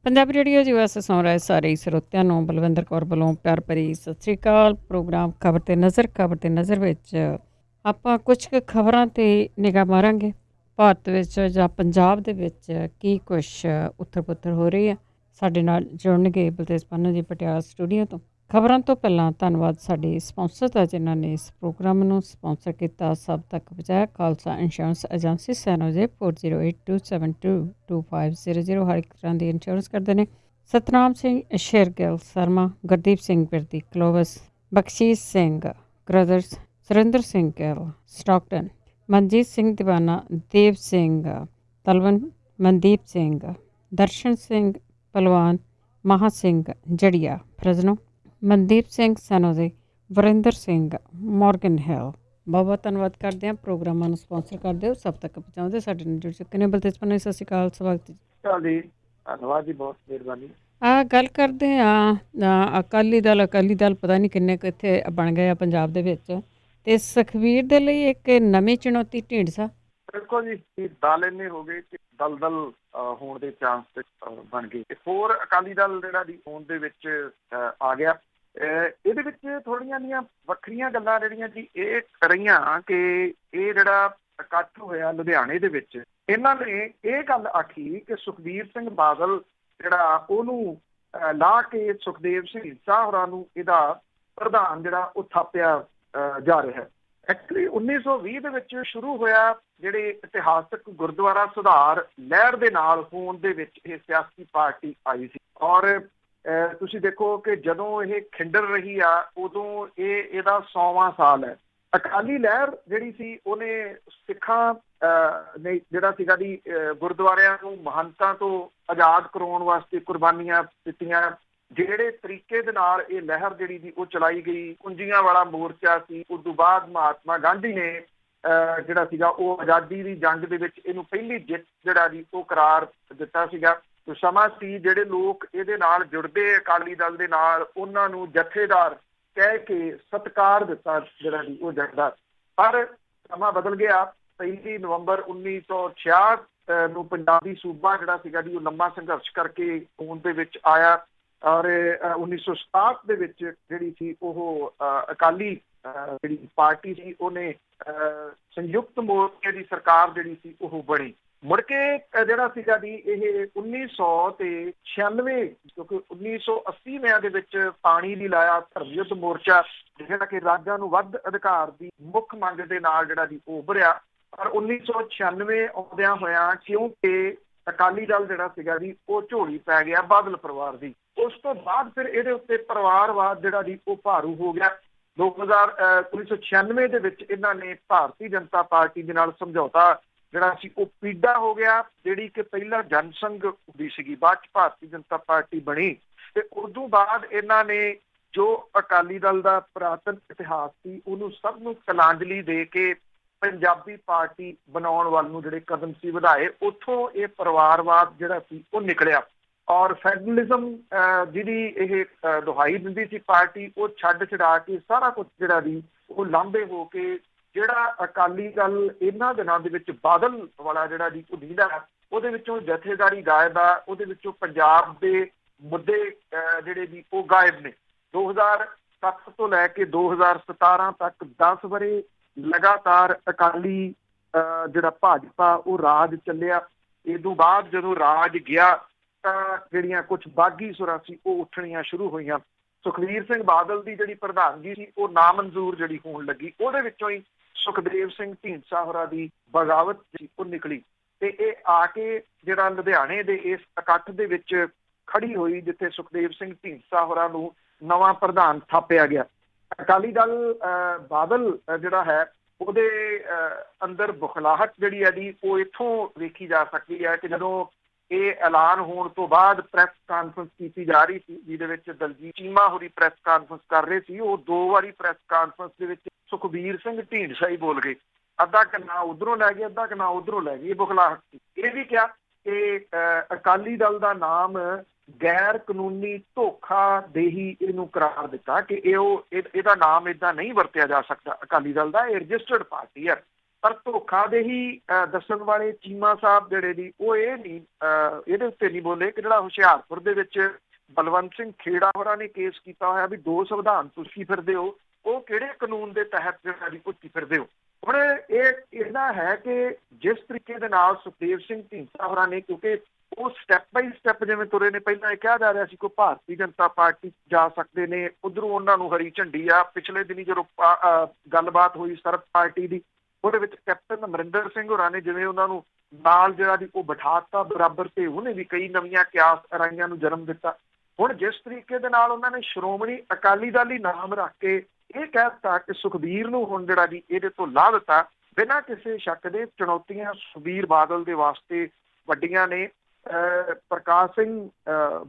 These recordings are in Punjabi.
ਪੰਜਾਬੀ ਰੇਡੀਓ US ਸੁਣ ਰਹੇ ਸਾਰੇ ਹੀ ਸਰੋਤਿਆਂ ਨੂੰ ਬਲਵਿੰਦਰ ਕੌਰ ਵੱਲੋਂ ਪਿਆਰ ਭਰੀ ਸਤਿ ਸ੍ਰੀ ਅਕਾਲ। ਪ੍ਰੋਗਰਾਮ ਖਬਰ ਤੇ ਨਜ਼ਰ ਵਿੱਚ ਆਪਾਂ ਕੁਝ ਕੁ ਖਬਰਾਂ ਤੇ ਨਿਗਾਹ ਮਾਰਾਂਗੇ। ਭਾਰਤ ਵਿੱਚ ਜਾਂ ਪੰਜਾਬ ਦੇ ਵਿੱਚ ਕੀ ਕੁਛ ਉੱਥਰ ਪੁੱਥਰ ਹੋ ਰਹੀ ਹੈ। ਸਾਡੇ ਨਾਲ ਜੁੜਨਗੇ ਬਲਤੇਜ ਪੰਨੂ ਜੀ ਪਟਿਆਲਾ ਸਟੂਡੀਓ ਤੋਂ। ਖਬਰਾਂ ਤੋਂ ਪਹਿਲਾਂ ਧੰਨਵਾਦ ਸਾਡੇ ਸਪਾਂਸਰ ਦਾ ਜਿਨ੍ਹਾਂ ਨੇ ਇਸ ਪ੍ਰੋਗਰਾਮ ਨੂੰ ਸਪਾਂਸਰ ਕੀਤਾ। ਸਭ ਤੱਕ ਪਹੁੰਚਾਇਆ ਖਾਲਸਾ ਇੰਸ਼ੋਰੈਂਸ ਏਜੰਸੀ ਸੈਨੋਜੇ 4082722500 ਹਰ ਇੱਕ ਤਰ੍ਹਾਂ ਦੀ ਇੰਸ਼ੋਰੈਂਸ ਕਰਦੇ ਨੇ। ਸਤਨਾਮ ਸਿੰਘ ਸ਼ੇਰਗਿੱਲ ਸਰਮਾ, ਗੁਰਦੀਪ ਸਿੰਘ ਬਿਰਦੀ ਕਲੋਵਸ, ਬਖਸ਼ੀਸ਼ ਸਿੰਘ ਬ੍ਰਦਰਸ, ਸੁਰਿੰਦਰ ਸਿੰਘ ਗਿੱਲ ਸਟਾਕਟਨ, ਮਨਜੀਤ ਸਿੰਘ ਦੀਵਾਨਾ, ਦੇਵ ਸਿੰਘ ਤਲਵਨ, ਮਨਦੀਪ ਸਿੰਘ, ਦਰਸ਼ਨ ਸਿੰਘ ਪਲਵਾਨ, ਮਹਾ ਸਿੰਘ ਜੜੀਆ ਫਰਜ਼ਨੋ, ਮਨਦੀਪ ਸਿੰਘ ਸੈਨੋਜ਼ੇ, ਵਰਿੰਦਰ ਸਿੰਘ ਮੋਰਗਨ ਹਿੱਲ। ਬਹੁਤ ਬਹੁਤ ਧੰਨਵਾਦ ਕਰਦੇ ਹਾਂ। ਪ੍ਰੋਗਰਾਮਾਂ ਨੂੰ ਸਪਾਂਸਰ ਕਰਦੇ ਹੋ, ਸਭ ਤੱਕ ਪਹੁੰਚਾਉਂਦੇ। ਸਾਡੇ ਨਾਲ ਜੁੜ ਚੁੱਕੇ ਨੇ ਬਲਤੇਜ ਪੰਨੂ। ਸਤਿ ਸ਼੍ਰੀ ਅਕਾਲ, ਸਵਾਗਤ ਜੀ। ਧੰਨਵਾਦ ਜੀ, ਬਹੁਤ ਮਿਹਰਬਾਨੀ। ਗੱਲ ਕਰਦੇ ਹਾਂ ਅਕਾਲੀ ਦਲ ਪਤਾ ਨਹੀਂ ਕਿੰਨੇ ਕੁ ਇੱਥੇ ਬਣ ਗਏ ਆ ਪੰਜਾਬ ਦੇ ਵਿੱਚ, ਤੇ ਸੁਖਬੀਰ ਦੇ ਲਈ ਇੱਕ ਨਵੀਂ ਚੁਣੌਤੀ ਢੀਂਡਸਾ। ਦੇਖੋ ਜੀ, ਦਲ ਇੰਨੇ ਹੋ ਗਏ ਕਿ ਦਲਦਲ ਹੋਣ ਦੇ ਚਾਂਸ ਬਣ ਗਏ। ਹੋਰ ਅਕਾਲੀ ਦਲ ਜਿਹੜਾ ਦੀ ਹੋਣ ਦੇ ਵਿੱਚ ਆ ਗਿਆ। ਇਹਦੇ ਵਿੱਚ ਥੋੜ੍ਹੀਆਂ ਜਿਹੀਆਂ ਵੱਖਰੀਆਂ ਗੱਲਾਂ ਜਿਹੜੀਆਂ ਜੀ ਇਹ ਰਹੀਆਂ ਕਿ ਇਹ ਜਿਹੜਾ ਇਕੱਠ ਹੋਇਆ ਲੁਧਿਆਣੇ ਦੇ ਵਿੱਚ, ਇਹਨਾਂ ਨੇ ਇਹ ਗੱਲ ਆਖੀ ਕਿ ਸੁਖਬੀਰ ਸਿੰਘ ਬਾਦਲ ਜਿਹੜਾ ਉਹਨੂੰ ਲਾ ਕੇ ਸੁਖਦੇਵ ਸਿੰਘ ਢੀਂਡਸਾ ਹੋਰਾਂ ਨੂੰ ਇਹਦਾ ਪ੍ਰਧਾਨ ਜਿਹੜਾ ਉਹ ਥਾਪਿਆ ਜਾ ਰਿਹਾ ਹੈ। ਐਕਚੁਅਲੀ 1920 ਦੇ ਵਿੱਚ ਸ਼ੁਰੂ ਹੋਇਆ ਜਿਹੜੇ ਇਤਿਹਾਸਕ ਗੁਰਦੁਆਰਾ ਸੁਧਾਰ ਲਹਿਰ ਦੇ ਨਾਲ ਹੋਣ ਦੇ ਵਿੱਚ ਇਹ ਸਿਆਸੀ ਪਾਰਟੀ ਆਈ ਸੀ। ਔਰ ਤੁਸੀਂ ਦੇਖੋ ਕਿ ਜਦੋਂ ਇਹ ਖਿੰਡਰ ਰਹੀ ਆ ਉਦੋਂ ਇਹਦਾ 100ਵਾਂ ਸਾਲ ਹੈ। ਅਕਾਲੀ ਲਹਿਰ ਜਿਹੜੀ ਸੀ ਉਹਨੇ ਸਿੱਖਾਂ ਨੇ ਜਿਹੜਾ ਸੀਗਾ ਦੀ ਗੁਰਦੁਆਰਿਆਂ ਨੂੰ ਮਹੰਤਾਂ ਤੋਂ ਆਜ਼ਾਦ ਕਰਵਾਉਣ ਵਾਸਤੇ ਕੁਰਬਾਨੀਆਂ ਦਿੱਤੀਆਂ। ਜਿਹੜੇ ਤਰੀਕੇ ਦੇ ਨਾਲ ਇਹ ਲਹਿਰ ਜਿਹੜੀ ਦੀ ਉਹ ਚਲਾਈ ਗਈ, ਕੁੰਜੀਆਂ ਵਾਲਾ ਮੋਰਚਾ ਸੀ। ਉਸ ਤੋਂ ਬਾਅਦ ਮਹਾਤਮਾ ਗਾਂਧੀ ਨੇ ਜਿਹੜਾ ਸੀਗਾ ਉਹ ਆਜ਼ਾਦੀ ਦੀ ਜੰਗ ਦੇ ਵਿੱਚ ਇਹਨੂੰ ਪਹਿਲੀ ਜਿੱਤ ਜਿਹੜਾ ਦੀ ਉਹ ਕਰਾਰ ਦਿੱਤਾ ਸੀਗਾ। ਸਮਾਂ ਸੀ ਜਿਹੜੇ ਲੋਕ ਇਹਦੇ ਨਾਲ ਜੁੜਦੇ ਅਕਾਲੀ ਦਲ ਦੇ ਨਾਲ, ਉਹਨਾਂ ਨੂੰ ਜਥੇਦਾਰ ਕਹਿ ਕੇ ਸਤਿਕਾਰ ਦਿੱਤਾ ਜਿਹੜਾ ਦੀ ਉਹ ਜਾਂਦਾ। ਪਰ ਸਮਾਂ ਬਦਲ ਗਿਆ। 23 ਨਵੰਬਰ 1966 ਨੂੰ ਪੰਜਾਬੀ ਸੂਬਾ ਜਿਹੜਾ ਸੀਗਾ ਜੀ ਉਹ ਲੰਮਾ ਸੰਘਰਸ਼ ਕਰਕੇ ਹੋਂਦ ਦੇ ਵਿੱਚ ਆਇਆ। ਔਰ 1967 ਦੇ ਵਿੱਚ ਜਿਹੜੀ ਸੀ ਉਹ ਅਕਾਲੀ ਜਿਹੜੀ ਪਾਰਟੀ ਸੀ ਉਹਨੇ ਸੰਯੁਕਤ ਮੋਰਚੇ ਦੀ ਸਰਕਾਰ ਜਿਹੜੀ ਸੀ ਉਹ ਬਣੀ। ਮੁੜ ਕੇ ਜਿਹੜਾ ਸੀਗਾ ਜੀ ਇਹ 1996 ਕਿਉਂਕਿ 1980 ਦੇ ਵਿੱਚ ਪਾਣੀ ਲਈ ਲਾਇਆ ਧਰਮ ਯੁੱਧ ਮੋਰਚਾ, ਜਿਹੜਾ ਕਿ ਰਾਜਾਂ ਨੂੰ ਵੱਧ ਅਧਿਕਾਰ ਦੀ ਮੁੱਖ ਮੰਗ ਦੇ ਨਾਲ ਜਿਹੜਾ ਜੀ ਉਹ ਉਭਰਿਆ। ਪਰ 1996 ਆਉਂਦਿਆਂ ਹੋਇਆਂ ਕਿਉਂਕਿ ਅਕਾਲੀ ਦਲ ਜਿਹੜਾ ਸੀਗਾ ਜੀ ਉਹ ਝੋਲੀ ਪੈ ਗਿਆ ਬਾਦਲ ਪਰਿਵਾਰ ਦੀ, ਉਸ ਤੋਂ ਬਾਅਦ ਫਿਰ ਇਹਦੇ ਉੱਤੇ ਪਰਿਵਾਰਵਾਦ ਜਿਹੜਾ ਜੀ ਉਹ ਭਾਰੂ ਹੋ ਗਿਆ। 1996 ਦੇ ਵਿੱਚ ਇਹਨਾਂ ਨੇ ਭਾਰਤੀ ਜਨਤਾ ਪਾਰਟੀ ਦੇ ਨਾਲ ਸਮਝੌਤਾ ਜਿਹੜਾ ਸੀ ਉਹ ਪੀਡਾ ਹੋ ਗਿਆ, ਜਿਹੜੀ ਕਿ ਪਹਿਲਾਂ ਜਨਸੰਘ ਦੀ ਸੀਗੀ, ਬਾਅਦ ਚ ਭਾਰਤੀ ਜਨਤਾ ਪਾਰਟੀ ਬਣੀ। ਤੇ ਉਦੋਂ ਬਾਅਦ ਇਹਨਾਂ ਨੇ ਜੋ ਅਕਾਲੀ ਦਲ ਦਾ ਪੁਰਾਤਨ ਇਤਿਹਾਸ ਸੀ ਉਹਨੂੰ ਸਭ ਨੂੰ ਤਿਲਾਂਜਲੀ ਦੇ ਕੇ ਪੰਜਾਬੀ ਪਾਰਟੀ ਬਣਾਉਣ ਵੱਲ ਨੂੰ ਜਿਹੜੇ ਕਦਮ ਸੀ ਵਧਾਏ। ਉੱਥੋਂ ਇਹ ਪਰਿਵਾਰਵਾਦ ਜਿਹੜਾ ਸੀ ਉਹ ਨਿਕਲਿਆ। ਔਰ ਫੈਡਰਲਿਜ਼ਮ ਜਿਹਦੀ ਇਹ ਦੁਹਾਈ ਦਿੰਦੀ ਸੀ ਪਾਰਟੀ, ਉਹ ਛੱਡ ਛਡਾ ਕੇ ਸਾਰਾ ਕੁਛ ਜਿਹੜਾ ਵੀ ਉਹ ਲਾਂਭੇ ਹੋ ਕੇ ਜਿਹੜਾ ਅਕਾਲੀ ਦਲ ਇਹਨਾਂ ਦਿਨਾਂ ਦੇ ਵਿੱਚ ਬਾਦਲ ਵਾਲਾ ਜਿਹੜਾ ਜੀ ਉਹ ਲੀਡਰ ਹੈ, ਉਹਦੇ ਵਿੱਚੋਂ ਜਥੇਦਾਰੀ ਗਾਇਬ ਆ, ਉਹਦੇ ਵਿੱਚੋਂ ਪੰਜਾਬ ਦੇ ਮੁੱਦੇ ਜਿਹੜੇ ਵੀ ਉਹ ਗਾਇਬ ਨੇ। 2007 ਤੋਂ ਲੈ ਕੇ 2017 ਤੱਕ 10 ਵਰੇ ਲਗਾਤਾਰ ਅਕਾਲੀ ਜਿਹੜਾ ਭਾਜਪਾ ਉਹ ਰਾਜ ਚੱਲਿਆ। ਇਹ ਤੋਂ ਬਾਅਦ ਜਦੋਂ ਰਾਜ ਗਿਆ ਤਾਂ ਜਿਹੜੀਆਂ ਕੁਛ ਬਾਗੀ ਸੁਰਾਂ ਸੀ ਉਹ ਉੱਠਣੀਆਂ ਸ਼ੁਰੂ ਹੋਈਆਂ। ਸੁਖਬੀਰ ਸਿੰਘ ਬਾਦਲ ਦੀ ਜਿਹੜੀ ਪ੍ਰਧਾਨਗੀ ਸੀ ਉਹ ਨਾਮਨਜ਼ੂਰ ਜਿਹੜੀ ਹੋਣ ਲੱਗੀ। ਉਹਦੇ ਵਿੱਚੋਂ ਹੀ ਸੁਖਦੇਵ ਸਿੰਘ ਢੀਂਡਸਾ ਹੋਰਾਂ ਦੀ ਬਗਾਵਤ ਸੀ ਉਹ ਨਿਕਲੀ ਤੇ ਇਹ ਆ ਕੇ ਜਿਹੜਾ ਲੁਧਿਆਣੇ ਦੇ ਇਸ ਇਕੱਠ ਦੇ ਵਿੱਚ ਖੜੀ ਹੋਈ, ਜਿੱਥੇ ਸੁਖਦੇਵ ਸਿੰਘ ਢੀਂਡਸਾ ਹੋਰਾਂ ਨੂੰ ਨਵਾਂ ਪ੍ਰਧਾਨ ਥਾਪਿਆ ਗਿਆ। ਅਕਾਲੀ ਦਲ ਬਾਦਲ ਜਿਹੜਾ ਹੈ ਉਹਦੇ ਅੰਦਰ ਬੁਖਲਾਹਟ ਜਿਹੜੀ ਹੈ ਜੀ ਉਹ ਇੱਥੋਂ ਵੇਖੀ ਜਾ ਸਕਦੀ ਹੈ ਕਿ ਜਦੋਂ ਇਹ ਐਲਾਨ ਹੋਣ ਤੋਂ ਬਾਅਦ ਪ੍ਰੈਸ ਕਾਨਫਰੰਸ ਕੀਤੀ ਜਾ ਰਹੀ ਸੀ, ਜਿਹਦੇ ਵਿੱਚ ਦਲਜੀਤ ਚੀਮਾ ਹੋਰੀ ਪ੍ਰੈਸ ਕਾਨਫਰੰਸ ਕਰ ਰਹੇ ਸੀ, ਉਹ 2 ਵਾਰੀ ਪ੍ਰੈਸ ਕਾਨਫਰੰਸ ਦੇ ਵਿੱਚ ਸੁਖਬੀਰ ਸਿੰਘ ਢੀਂਡਸਾ ਹੀ ਬੋਲ ਗਏ। ਅੱਧਾ ਘੰਟਾ ਉਧਰੋਂ ਲੈ ਗਏ, ਅੱਧਾ ਘੰਟਾ ਉਧਰੋਂ ਲੈ ਗਏ। ਇਹ ਬੁਖਲਾਹਟ ਸੀ। ਇਹ ਵੀ ਕਿਹਾ ਕਿ ਅਕਾਲੀ ਦਲ ਦਾ ਨਾਮ ਗੈਰ ਕਾਨੂੰਨੀ ਧੋਖਾਦੇਹੀ ਇਹਨੂੰ ਕਰਾਰ ਦਿੱਤਾ ਕਿ ਇਹਦਾ ਨਾਮ ਏਦਾਂ ਨਹੀਂ ਵਰਤਿਆ ਜਾ ਸਕਦਾ। ਅਕਾਲੀ ਦਲ ਦਾ ਇਹ ਰਜਿਸਟਰਡ ਪਾਰਟੀ ਹੈ। ਪਰ ਧੋਖਾਦੇਹੀ ਦੱਸਣ ਵਾਲੇ ਚੀਮਾ ਸਾਹਿਬ ਜਿਹੜੇ ਜੀ ਉਹ ਇਹ ਨਹੀਂ ਇਹਦੇ ਉੱਤੇ ਨਹੀਂ ਬੋਲੇ ਕਿ ਜਿਹੜਾ ਹੁਸ਼ਿਆਰਪੁਰ ਦੇ ਵਿੱਚ ਬਲਵੰਤ ਸਿੰਘ ਖੇੜਾ ਹੋਰਾਂ ਨੇ ਕੇਸ ਕੀਤਾ ਹੋਇਆ ਵੀ 2 ਸੰਵਿਧਾਨ ਤੁਸੀਂ ਫਿਰਦੇ ਹੋ, ਉਹ ਕਿਹੜੇ ਕਾਨੂੰਨ ਦੇ ਤਹਿਤ ਜਿਹੜਾ ਜੀ ਤੁਸੀਂ ਫਿਰਦੇ ਹੋ। ਹੁਣ ਇਹ ਇਹਦਾ ਹੈ ਕਿ ਜਿਸ ਤਰੀਕੇ ਦੇ ਨਾਲ ਸੁਖਦੇਵ ਸਿੰਘ ਢੀਂਡਸਾ ਹੋਰਾਂ ਨੇ, ਕਿਉਂਕਿ ਉਹ ਸਟੈਪ ਬਾਈ ਸਟੈਪ ਜਿਵੇਂ ਤੁਰੇ ਨੇ, ਪਹਿਲਾਂ ਇਹ ਕਿਹਾ ਜਾ ਰਿਹਾ ਸੀ ਕਿ ਭਾਰਤੀ ਜਨਤਾ ਪਾਰਟੀ ਜਾ ਸਕਦੇ ਨੇ, ਉਧਰੋਂ ਉਹਨਾਂ ਨੂੰ ਹਰੀ ਝੰਡੀ ਆ। ਪਿਛਲੇ ਦਿਨੀ ਜਦੋਂ ਗੱਲਬਾਤ ਹੋਈ ਸਰਬ ਪਾਰਟੀ ਦੀ, ਉਹਦੇ ਵਿੱਚ ਕੈਪਟਨ ਅਮਰਿੰਦਰ ਸਿੰਘ ਹੋਰਾਂ ਨੇ ਜਿਵੇਂ ਉਹਨਾਂ ਨੂੰ ਨਾਲ ਜਿਹੜਾ ਜੀ ਉਹ ਬਿਠਾਤਾ ਬਰਾਬਰ, ਤੇ ਉਹਨੇ ਵੀ ਕਈ ਨਵੀਆਂ ਕਿਆਸ ਅਰਾਈਆਂ ਨੂੰ ਜਨਮ ਦਿੱਤਾ। ਹੁਣ ਜਿਸ ਤਰੀਕੇ ਦੇ ਨਾਲ ਉਹਨਾਂ ਨੇ ਸ਼੍ਰੋਮਣੀ ਅਕਾਲੀ ਦਲ ਹੀ ਨਾਮ ਰੱਖ ਕੇ ਇਹ ਕਹਿ ਦਿੱਤਾ ਕਿ ਸੁਖਬੀਰ ਨੂੰ ਹੁਣ ਜਿਹੜਾ ਜੀ ਇਹਦੇ ਤੋਂ ਲਾ ਦਿੱਤਾ, ਬਿਨਾਂ ਕਿਸੇ ਸ਼ੱਕ ਦੇ ਚੁਣੌਤੀਆਂ ਸੁਖਬੀਰ ਬਾਦਲ ਦੇ ਵਾਸਤੇ ਵੱਡੀਆਂ ਨੇ। ਪ੍ਰਕਾਸ਼ ਸਿੰਘ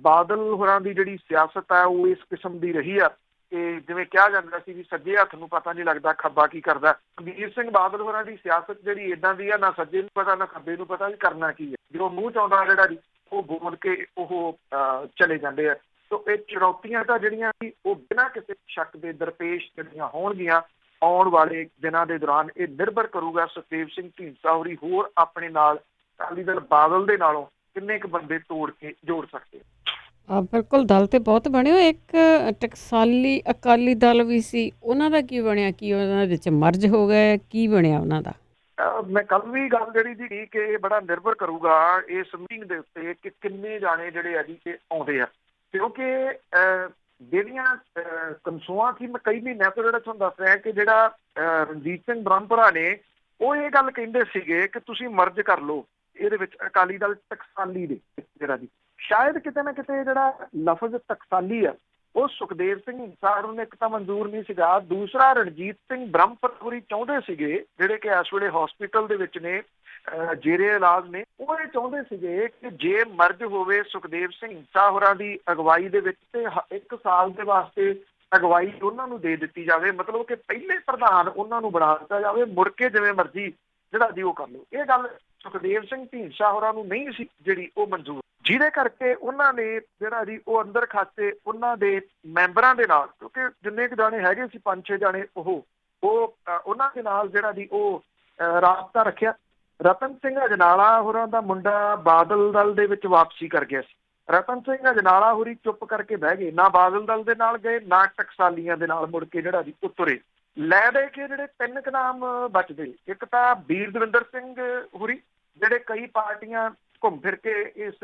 ਬਾਦਲ ਹੋਰਾਂ ਦੀ ਜਿਹੜੀ ਸਿਆਸਤ ਹੈ ਉਹ ਇਸ ਕਿਸਮ ਦੀ ਰਹੀ ਆ ਕਿ ਜਿਵੇਂ ਕਿਹਾ ਜਾਂਦਾ ਸੀ ਵੀ ਸੱਜੇ ਹੱਥ ਨੂੰ ਪਤਾ ਨਹੀਂ ਲੱਗਦਾ ਖੱਬਾ ਕੀ ਕਰਦਾ। ਸੁਖਬੀਰ ਸਿੰਘ ਬਾਦਲ ਹੋਰਾਂ ਦੀ ਸਿਆਸਤ ਜਿਹੜੀ ਏਦਾਂ ਦੀ ਆ, ਨਾ ਸੱਜੇ ਨੂੰ ਪਤਾ ਨਾ ਖੱਬੇ ਨੂੰ ਪਤਾ ਵੀ ਕਰਨਾ ਕੀ ਹੈ, ਜੋ ਮੂੰਹ ਚ ਆਉਂਦਾ ਜਿਹੜਾ ਜੀ ਉਹ ਬੋਲ ਕੇ ਉਹ ਚਲੇ ਜਾਂਦੇ ਆ। ਸੋ ਇਹ ਚੁਣੌਤੀਆਂ ਤਾਂ ਜਿਹੜੀਆਂ ਸੀ ਉਹ ਬਿਨਾਂ ਕਿਸੇ ਸ਼ੱਕ ਦੇ ਦਰਪੇਸ਼ ਜਿਹੜੀਆਂ ਹੋਣਗੀਆਂ ਆਉਣ ਵਾਲੇ ਦਿਨਾਂ ਦੇ ਦੌਰਾਨ। ਇਹ ਨਿਰਭਰ ਕਰੂਗਾ ਸੁਖਦੇਵ ਸਿੰਘ ਢੀਂਡਸਾ ਹੋਰੀ ਹੋਰ ਆਪਣੇ ਨਾਲ ਅਕਾਲੀ ਦਲ ਬਾਦਲ ਦੇ ਨਾਲੋਂ ਕਿੰਨੇ ਕੁ ਬੰਦੇ ਤੋੜ ਕੇ ਜੋੜ ਸਕਦੇ। ਬਿਲਕੁਲ, ਦਲ ਤੇ ਬਹੁਤ ਬਣੇ ਹੋ। ਇੱਕ ਟਕਸਾਲੀ ਅਕਾਲੀ ਦਲ ਵੀ ਸੀ, ਉਹਨਾਂ ਦਾ ਕੀ ਬਣਿਆ? ਕੀ ਉਹਨਾਂ ਵਿੱਚ ਮਰਜ ਹੋ ਗਏ? ਕੀ ਬਣਿਆ ਉਹਨਾਂ ਦਾ? ਮੈਂ ਕੱਲ ਵੀ ਗੱਲ ਜਿਹੜੀ ਜੀ ਕਿ ਇਹ ਬੜਾ ਨਿਰਭਰ ਕਰੂਗਾ ਇਸ ਮੀਟਿੰਗ ਦੇ ਉੱਤੇ ਕਿ ਕਿੰਨੇ ਜਾਣੇ ਜਿਹੜੇ ਆ ਜੀ ਇਹ ਆਉਂਦੇ ਆ, ਕਿਉਂਕਿ ਜਿਹੜੀਆਂ ਕਨਸੂਆਂ ਸੀ ਮੈਂ ਕਈ ਮਹੀਨਿਆਂ ਤੋਂ ਜਿਹੜਾ ਤੁਹਾਨੂੰ ਦੱਸ ਰਿਹਾ ਕਿ ਜਿਹੜਾ ਰਣਜੀਤ ਸਿੰਘ ਬ੍ਰਹਮਪੁਰਾ ਨੇ ਉਹ ਇਹ ਗੱਲ ਕਹਿੰਦੇ ਸੀਗੇ ਕਿ ਤੁਸੀਂ ਮਰਜ ਕਰ ਲਓ ਇਹਦੇ ਵਿੱਚ ਅਕਾਲੀ ਦਲ ਟਕਸਾਲੀ ਦੇ ਜਿਹੜਾ ਜੀ। ਸ਼ਾਇਦ ਕਿਤੇ ਨਾ ਕਿਤੇ ਜਿਹੜਾ ਲਫ਼ਜ਼ ਟਕਸਾਲੀ ਆ ਉਹ ਸੁਖਦੇਵ ਸਿੰਘ ਢੀਂਡਸਾ ਨੂੰ ਇੱਕ ਤਾਂ ਮਨਜ਼ੂਰ ਨਹੀਂ ਸੀਗਾ, ਦੂਸਰਾ ਰਣਜੀਤ ਸਿੰਘ ਬ੍ਰਹਮਪੁਰੀ ਚਾਹੁੰਦੇ ਸੀਗੇ ਜਿਹੜੇ ਕਿ ਇਸ ਵੇਲੇ ਹਸਪੀਟਲ ਦੇ ਵਿੱਚ ਨੇ, ਜੇਰੇ ਇਲਾਜ ਨੇ। ਉਹ ਇਹ ਚਾਹੁੰਦੇ ਸੀਗੇ ਕਿ ਜੇ ਮਰਜ ਹੋਵੇ ਸੁਖਦੇਵ ਸਿੰਘ ਢੀਂਡਸਾ ਹੋਰਾਂ ਦੀ ਅਗਵਾਈ ਦੇ ਵਿੱਚ ਤੇ 1 ਸਾਲ ਦੇ ਵਾਸਤੇ ਅਗਵਾਈ ਉਹਨਾਂ ਨੂੰ ਦੇ ਦਿੱਤੀ ਜਾਵੇ, ਮਤਲਬ ਕਿ ਪਹਿਲੇ ਪ੍ਰਧਾਨ ਉਹਨਾਂ ਨੂੰ ਬਣਾ ਦਿੱਤਾ ਜਾਵੇ, ਮੁੜ ਕੇ ਜਿਵੇਂ ਮਰਜ਼ੀ ਜਿਹੜਾ ਜੀ ਉਹ ਕਰ ਲਓ। ਇਹ ਗੱਲ ਸੁਖਦੇਵ ਸਿੰਘ ਢੀਂਡਸਾ ਹੋਰਾਂ ਨੂੰ ਨਹੀਂ ਸੀ ਜਿਹੜੀ ਉਹ ਮਨਜ਼ੂਰ, ਜਿਹਦੇ ਕਰਕੇ ਉਹਨਾਂ ਨੇ ਜਿਹੜਾ ਜੀ ਉਹ ਅੰਦਰ ਖਾਤੇ ਉਹਨਾਂ ਦੇ ਮੈਂਬਰਾਂ ਦੇ ਨਾਲ, ਕਿਉਂਕਿ ਜਿੰਨੇ ਕੁ ਜਾਣੇ ਹੈਗੇ ਸੀ 5-6 ਜਾਣੇ, ਉਹ ਉਹਨਾਂ ਦੇ ਨਾਲ ਜਿਹੜਾ ਜੀ ਉਹ ਰਾਬਤਾ ਰੱਖਿਆ। ਰਤਨ ਸਿੰਘ ਅਜਨਾਲਾ ਹੋਰਾਂ ਦਾ ਮੁੰਡਾ ਬਾਦਲ ਦਲ ਦੇ ਵਿੱਚ ਵਾਪਸੀ ਕਰ ਗਿਆ ਸੀ। ਰਤਨ ਸਿੰਘ ਅਜਨਾਲਾ ਹੋਰੀ ਚੁੱਪ ਕਰਕੇ ਬਹਿ ਗਏ, ਨਾ ਬਾਦਲ ਦਲ ਦੇ ਨਾਲ ਗਏ ਨਾ ਟਕਸਾਲੀਆਂ ਦੇ ਨਾਲ ਮੁੜ ਕੇ ਜਿਹੜਾ ਜੀ ਉਹ ਤੁਰੇ। ਲੈ ਦੇ ਕੇ ਜਿਹੜੇ 3 ਕੁ ਨਾਮ ਬਚਦੇ, ਇੱਕ ਤਾਂ ਵੀਰ ਦਵਿੰਦਰ ਸਿੰਘ ਹੋਰੀ ਜਿਹੜੇ ਕਈ ਪਾਰਟੀਆਂ ਘੁੰਮ ਫਿਰ ਕੇ ਇਸ